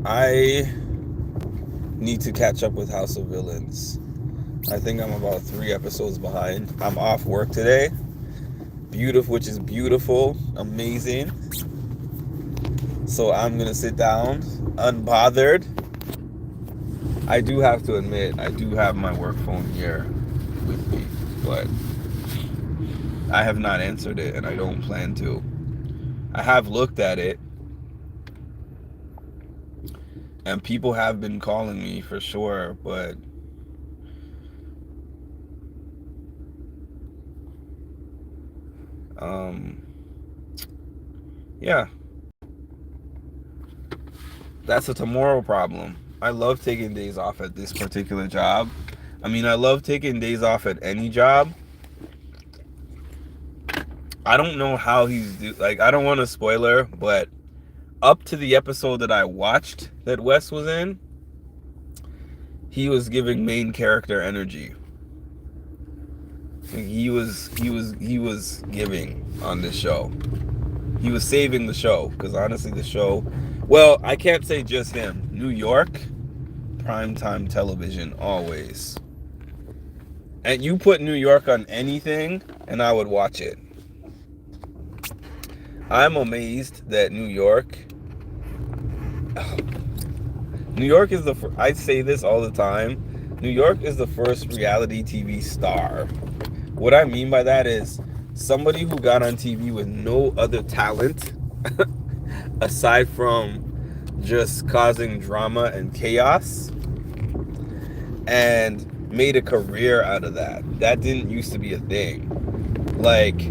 I need to catch up with House of Villains. I think I'm about 3 episodes behind. I'm off work today. Beautiful, which is beautiful, amazing. So I'm gonna sit down, unbothered. I do have to admit, I do have my work phone here with me, but I have not answered it, and I don't plan to. I have looked at it, and people have been calling me for sure, but yeah, that's a tomorrow problem. I love taking days off at this particular job. I mean, I love taking days off at any job. I don't know how I don't want to spoiler, but up to the episode that I watched that Wes was in, he was giving main character energy. He was giving on this show. He was saving the show, because honestly the show, well, I can't say just him. New York, primetime television, always. And you put New York on anything, and I would watch it. I'm amazed that New York is I say this all the time. New York is the first reality TV star. What I mean by that is somebody who got on TV with no other talent aside from just causing drama and chaos and made a career out of that. That didn't used to be a thing. Like,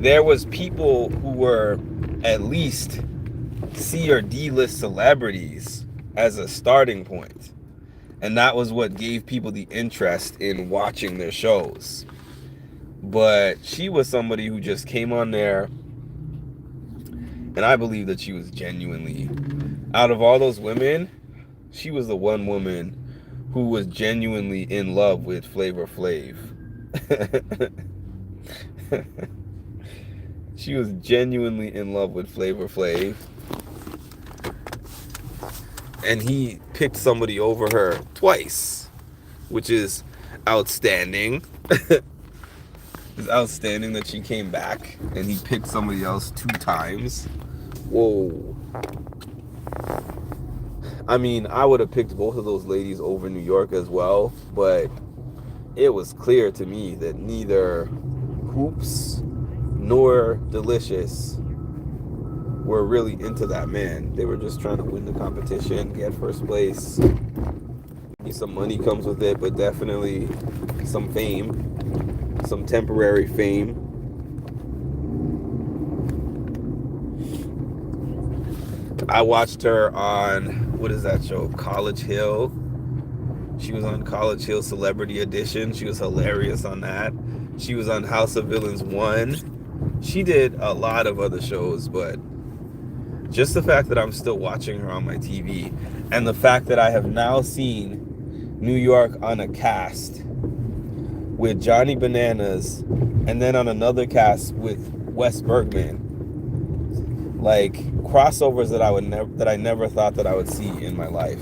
there was people who were at least C or D list celebrities as a starting point. And that was what gave people the interest in watching their shows. But she was somebody who just came on there, and I believe that she was genuinely, out of all those women, she was the one woman who was genuinely in love with Flavor Flav. She was genuinely in love with Flavor Flav. And he picked somebody over her twice, which is outstanding. It's outstanding that she came back and he picked somebody else 2 times. Whoa. I mean, I would have picked both of those ladies over New York as well, but it was clear to me that neither Hoops nor Delicious were really into that man. They were just trying to win the competition, get first place. Some money comes with it, but definitely some fame, some temporary fame. I watched her on, what is that show? College Hill. She was on College Hill Celebrity Edition. She was hilarious on that. She was on House of Villains 1. She did a lot of other shows, but just the fact that I'm still watching her on my TV, and the fact that I have now seen New York on a cast with Johnny Bananas, and then on another cast with Wes Bergman, like crossovers that I never thought that I would see in my life.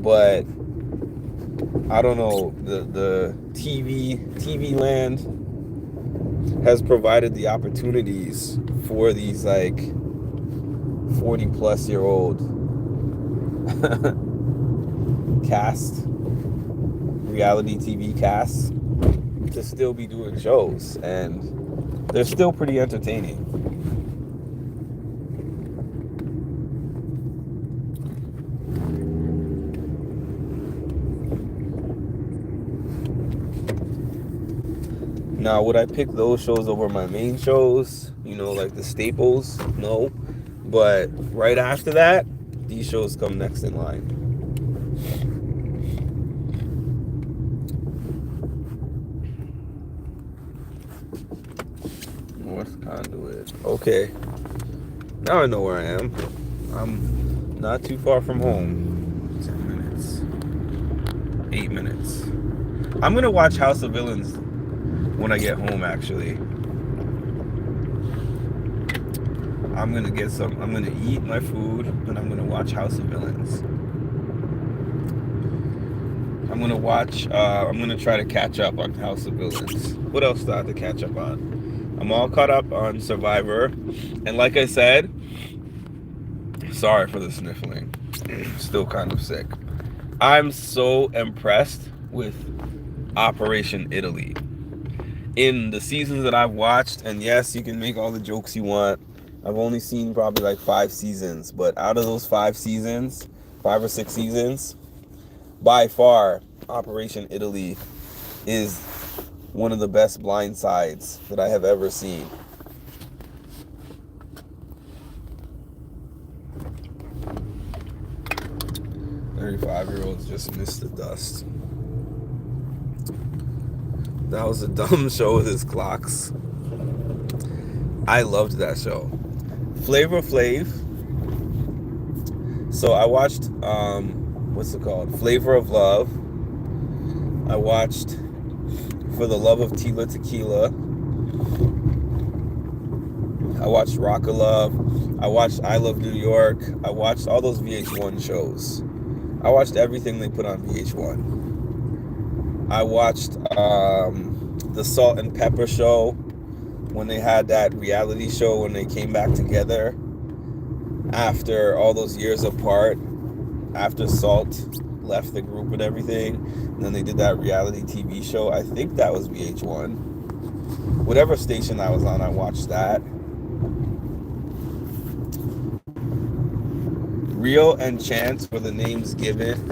But I don't know, the TV land has provided the opportunities for these like 40 plus year old reality TV casts to still be doing shows, and they're still pretty entertaining. Now, would I pick those shows over my main shows? You know, like the staples? No. But right after that, these shows come next in line. North Conduit. Okay. Now I know where I am. I'm not too far from home. 10 minutes. 8 minutes. I'm going to watch House of Villains when I get home, actually. I'm gonna eat my food, and I'm gonna watch House of Villains. I'm gonna try to catch up on House of Villains. What else do I have to catch up on? I'm all caught up on Survivor, and like I said, sorry for the sniffling. Still kind of sick. I'm so impressed with Operation Italy. In the seasons that I've watched, and yes, you can make all the jokes you want. I've only seen probably like 5 seasons, but out of those 5 or 6 seasons, by far, Operation Italy is one of the best blind sides that I have ever seen. "35-year-olds just missed the dust." That was a dumb show with his clocks. I loved that show. Flavor Flav. So I watched, what's it called? Flavor of Love. I watched For the Love of Tila Tequila. I watched Rock of Love. I watched I Love New York. I watched all those VH1 shows. I watched everything they put on VH1. I watched the Salt and Pepper Show, when they had that reality show when they came back together after all those years apart, after Salt left the group and everything. And then they did that reality TV show. I think that was VH1. Whatever station I was on, I watched that. Rio and Chance were the names given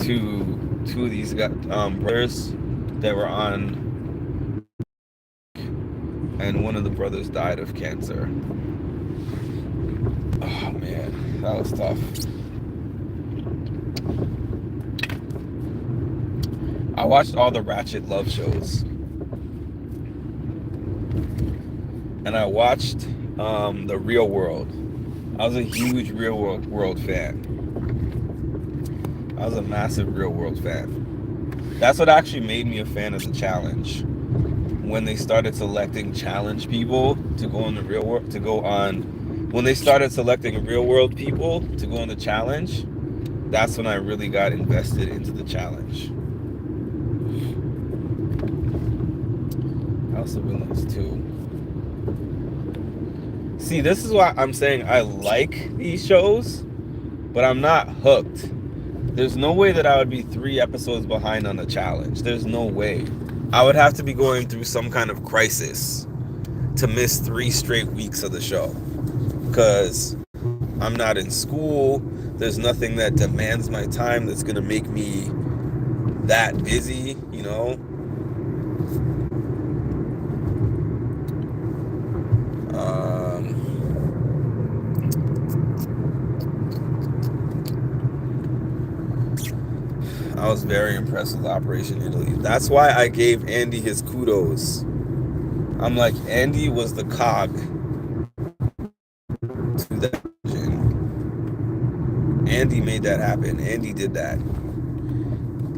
to two of these brothers that were on, and one of the brothers died of cancer. Oh man, that was tough. I watched all the Ratchet Love shows, and I watched the Real World. I was a huge Real World fan. I was a massive Real World fan. That's what actually made me a fan of the challenge. When they started selecting challenge people to go on the Real World, when they started selecting Real World people to go on the challenge, that's when I really got invested into the challenge. House of Villains 2. See, this is why I'm saying I like these shows, but I'm not hooked. There's no way that I would be 3 episodes behind on the challenge. There's no way. I would have to be going through some kind of crisis to miss 3 straight weeks of the show. Because I'm not in school. There's nothing that demands my time that's going to make me that busy, you know? I was very impressed with Operation Italy. That's why I gave Andy his kudos. I'm like, Andy was the cog to that vision. Andy made that happen. Andy did that.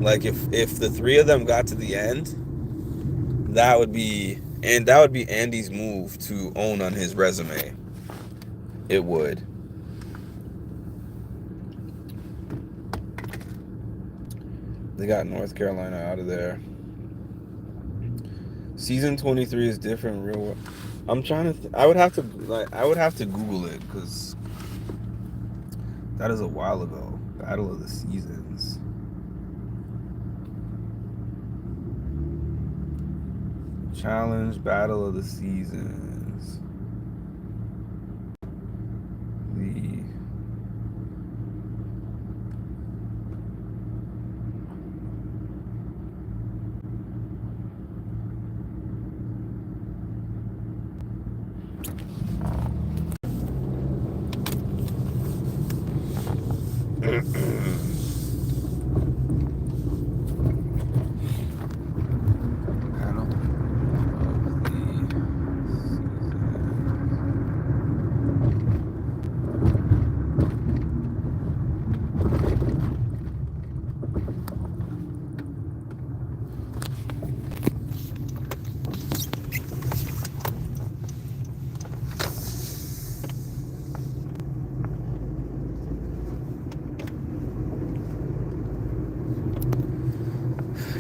Like if the 3 of them got to the end, that would be Andy's move to own on his resume. It would. They got North Carolina out of there. Season 23 is different. Real World. I'm trying to. I would have to Google it because that is a while ago. Battle of the Seasons. Challenge Battle of the Seasons.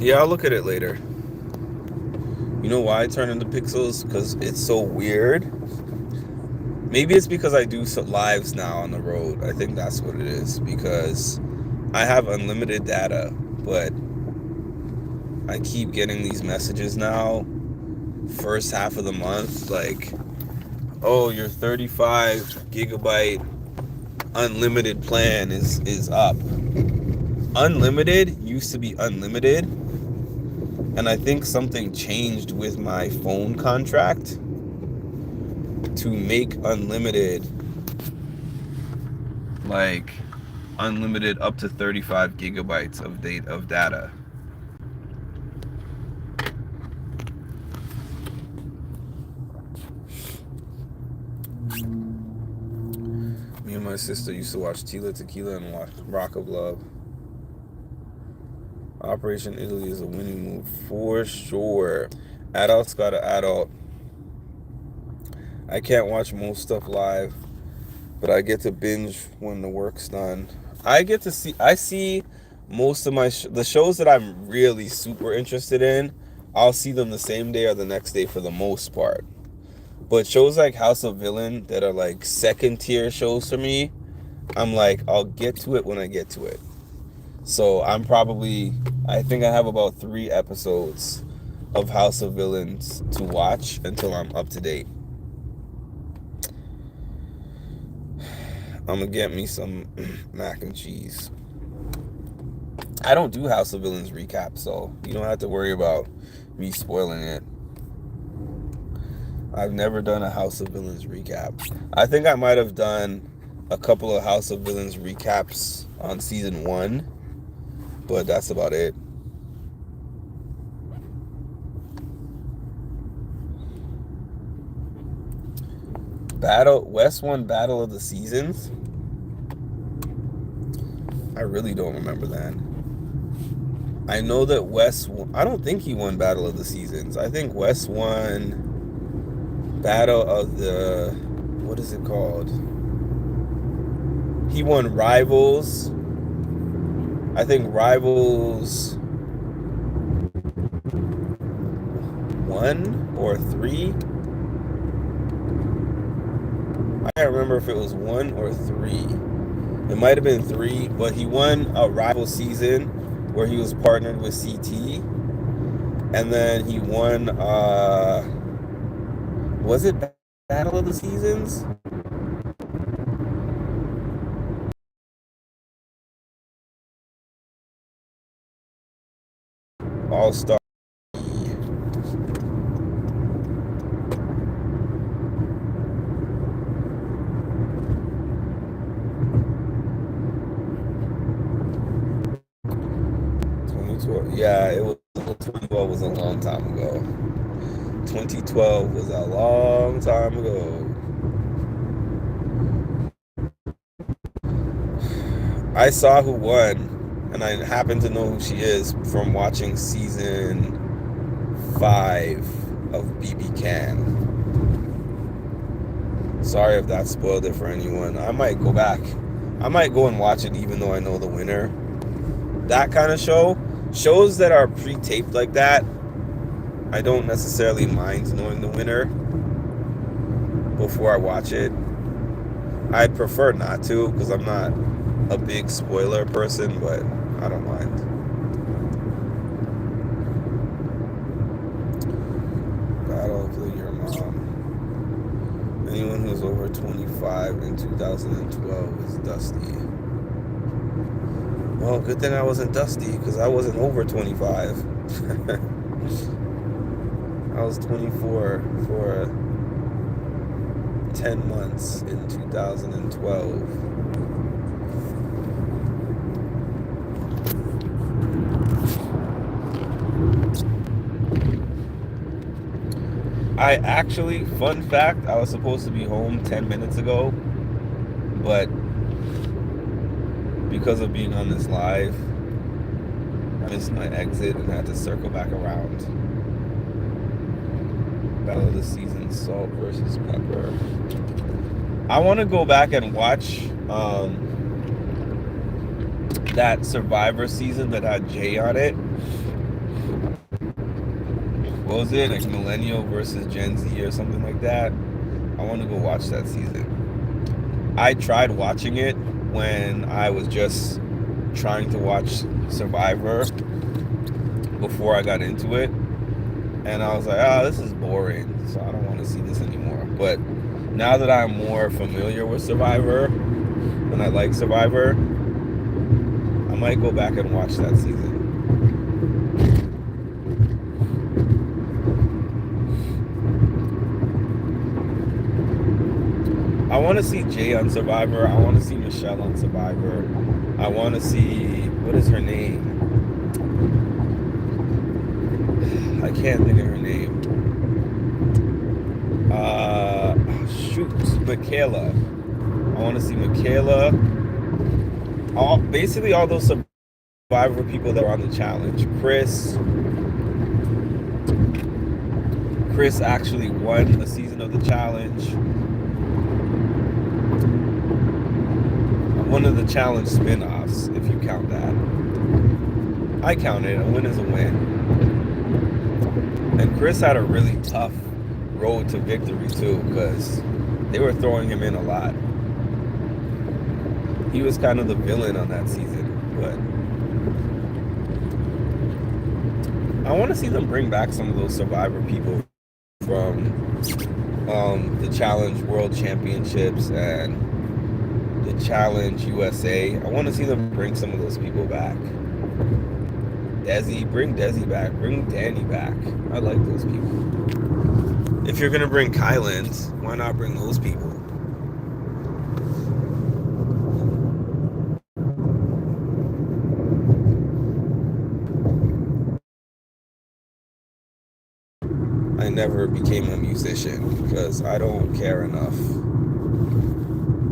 Yeah, I'll look at it later. You know why I turn into pixels? Because it's so weird. Maybe it's because I do lives now on the road. I think that's what it is. Because I have unlimited data, but I keep getting these messages now. First half of the month, like, oh, your 35 gigabyte unlimited plan is up. Unlimited used to be unlimited, and I think something changed with my phone contract to make unlimited, like, unlimited up to 35 gigabytes of data. Me and my sister used to watch Tila Tequila and watch Rock of Love. Operation Italy is a winning move for sure. Adults got an adult. I can't watch most stuff live, but I get to binge when the work's done. I see most of the shows that I'm really super interested in, I'll see them the same day or the next day for the most part. But shows like House of Villain that are like second tier shows for me, I'm like, I'll get to it when I get to it. So I think I have about 3 episodes of House of Villains to watch until I'm up to date. I'm gonna get me some mac and cheese. I don't do House of Villains recap, so you don't have to worry about me spoiling it. I've never done a House of Villains recap. I think I might have done a couple of House of Villains recaps on season 1, but that's about it. West won Battle of the Seasons. I really don't remember that. I know that I don't think he won Battle of the Seasons. I think West won Battle of the, what is it called? He won Rivals. I think Rivals 1 or 3. I can't remember if it was 1 or 3. It might have been 3, but he won a rival season where he was partnered with CT. And then he won, was it Battle of the Seasons? All-Star. Yeah, 2012 was a long time ago. 2012 was a long time ago. I saw who won, and I happen to know who she is from watching season 5 of BB Can. Sorry if that spoiled it for anyone. I might go back. I might go and watch it even though I know the winner. That kind of shows that are pre-taped like that, I don't necessarily mind knowing the winner before I watch it. I'd prefer not to because I'm not a big spoiler person, but I don't mind. Battle of Your Mom. Anyone who's over 25 in 2012 is Dusty. Well, good thing I wasn't Dusty because I wasn't over 25. I was 24 for 10 months in 2012. I actually, fun fact, I was supposed to be home 10 minutes ago, but because of being on this live, I missed my exit and had to circle back around. Battle of the Season, Salt versus Pepper. I want to go back and watch that Survivor season that had Jay on it. What was it? Like Millennial versus Gen Z or something like that. I want to go watch that season. I tried watching it when I was just trying to watch Survivor before I got into it, and I was like, this is boring, so I don't want to see this anymore. But now that I'm more familiar with Survivor and I like Survivor, I might go back and watch that season. I want to see Jay on Survivor. I want to see Michelle on Survivor. I want to see, what is her name? I can't think of her name. Michaela. I want to see Michaela. Basically all those Survivor people that are on the challenge. Chris actually won a season of the challenge. One of the challenge spin-offs, if you count that. I count it. A win is a win. And Chris had a really tough road to victory too, because they were throwing him in a lot. He was kind of the villain on that season, but I want to see them bring back some of those Survivor people from the Challenge World Championships and the Challenge USA. I want to see them bring some of those people back. Bring Desi back. Bring Danny back. I like those people. If you're going to bring Kylands, why not bring those people? I never became a musician because I don't care enough.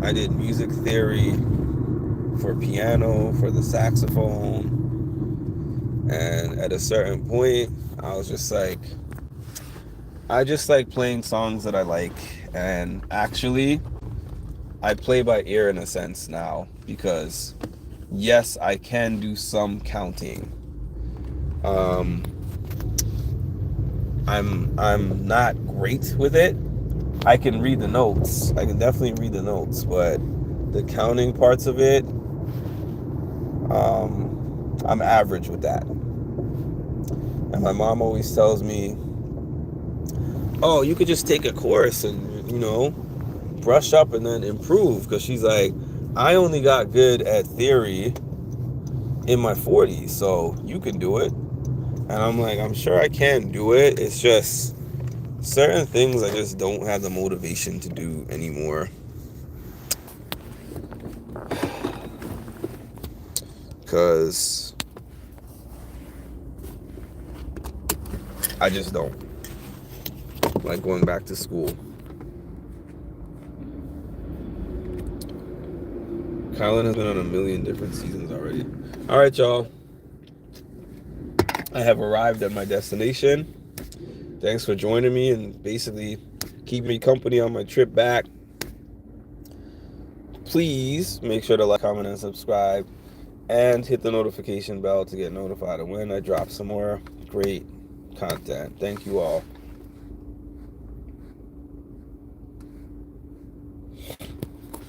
I did music theory for piano, for the saxophone, and at a certain point, I was just like, I just like playing songs that I like, and actually, I play by ear in a sense now, because yes, I can do some counting. I'm not great with it. I can read the notes. I can definitely read the notes, but the counting parts of it, I'm average with that. And my mom always tells me, oh, you could just take a course and, you know, brush up and then improve. Because she's like, I only got good at theory in my 40s, so you can do it. And I'm like, I'm sure I can do it. It's just certain things I just don't have the motivation to do anymore. Because I just don't like going back to school. Kylan has been on a million different seasons already. All right, y'all. I have arrived at my destination. Thanks for joining me and basically keeping me company on my trip back. Please make sure to like, comment, and subscribe, and hit the notification bell to get notified of when I drop some more great content. Thank you all.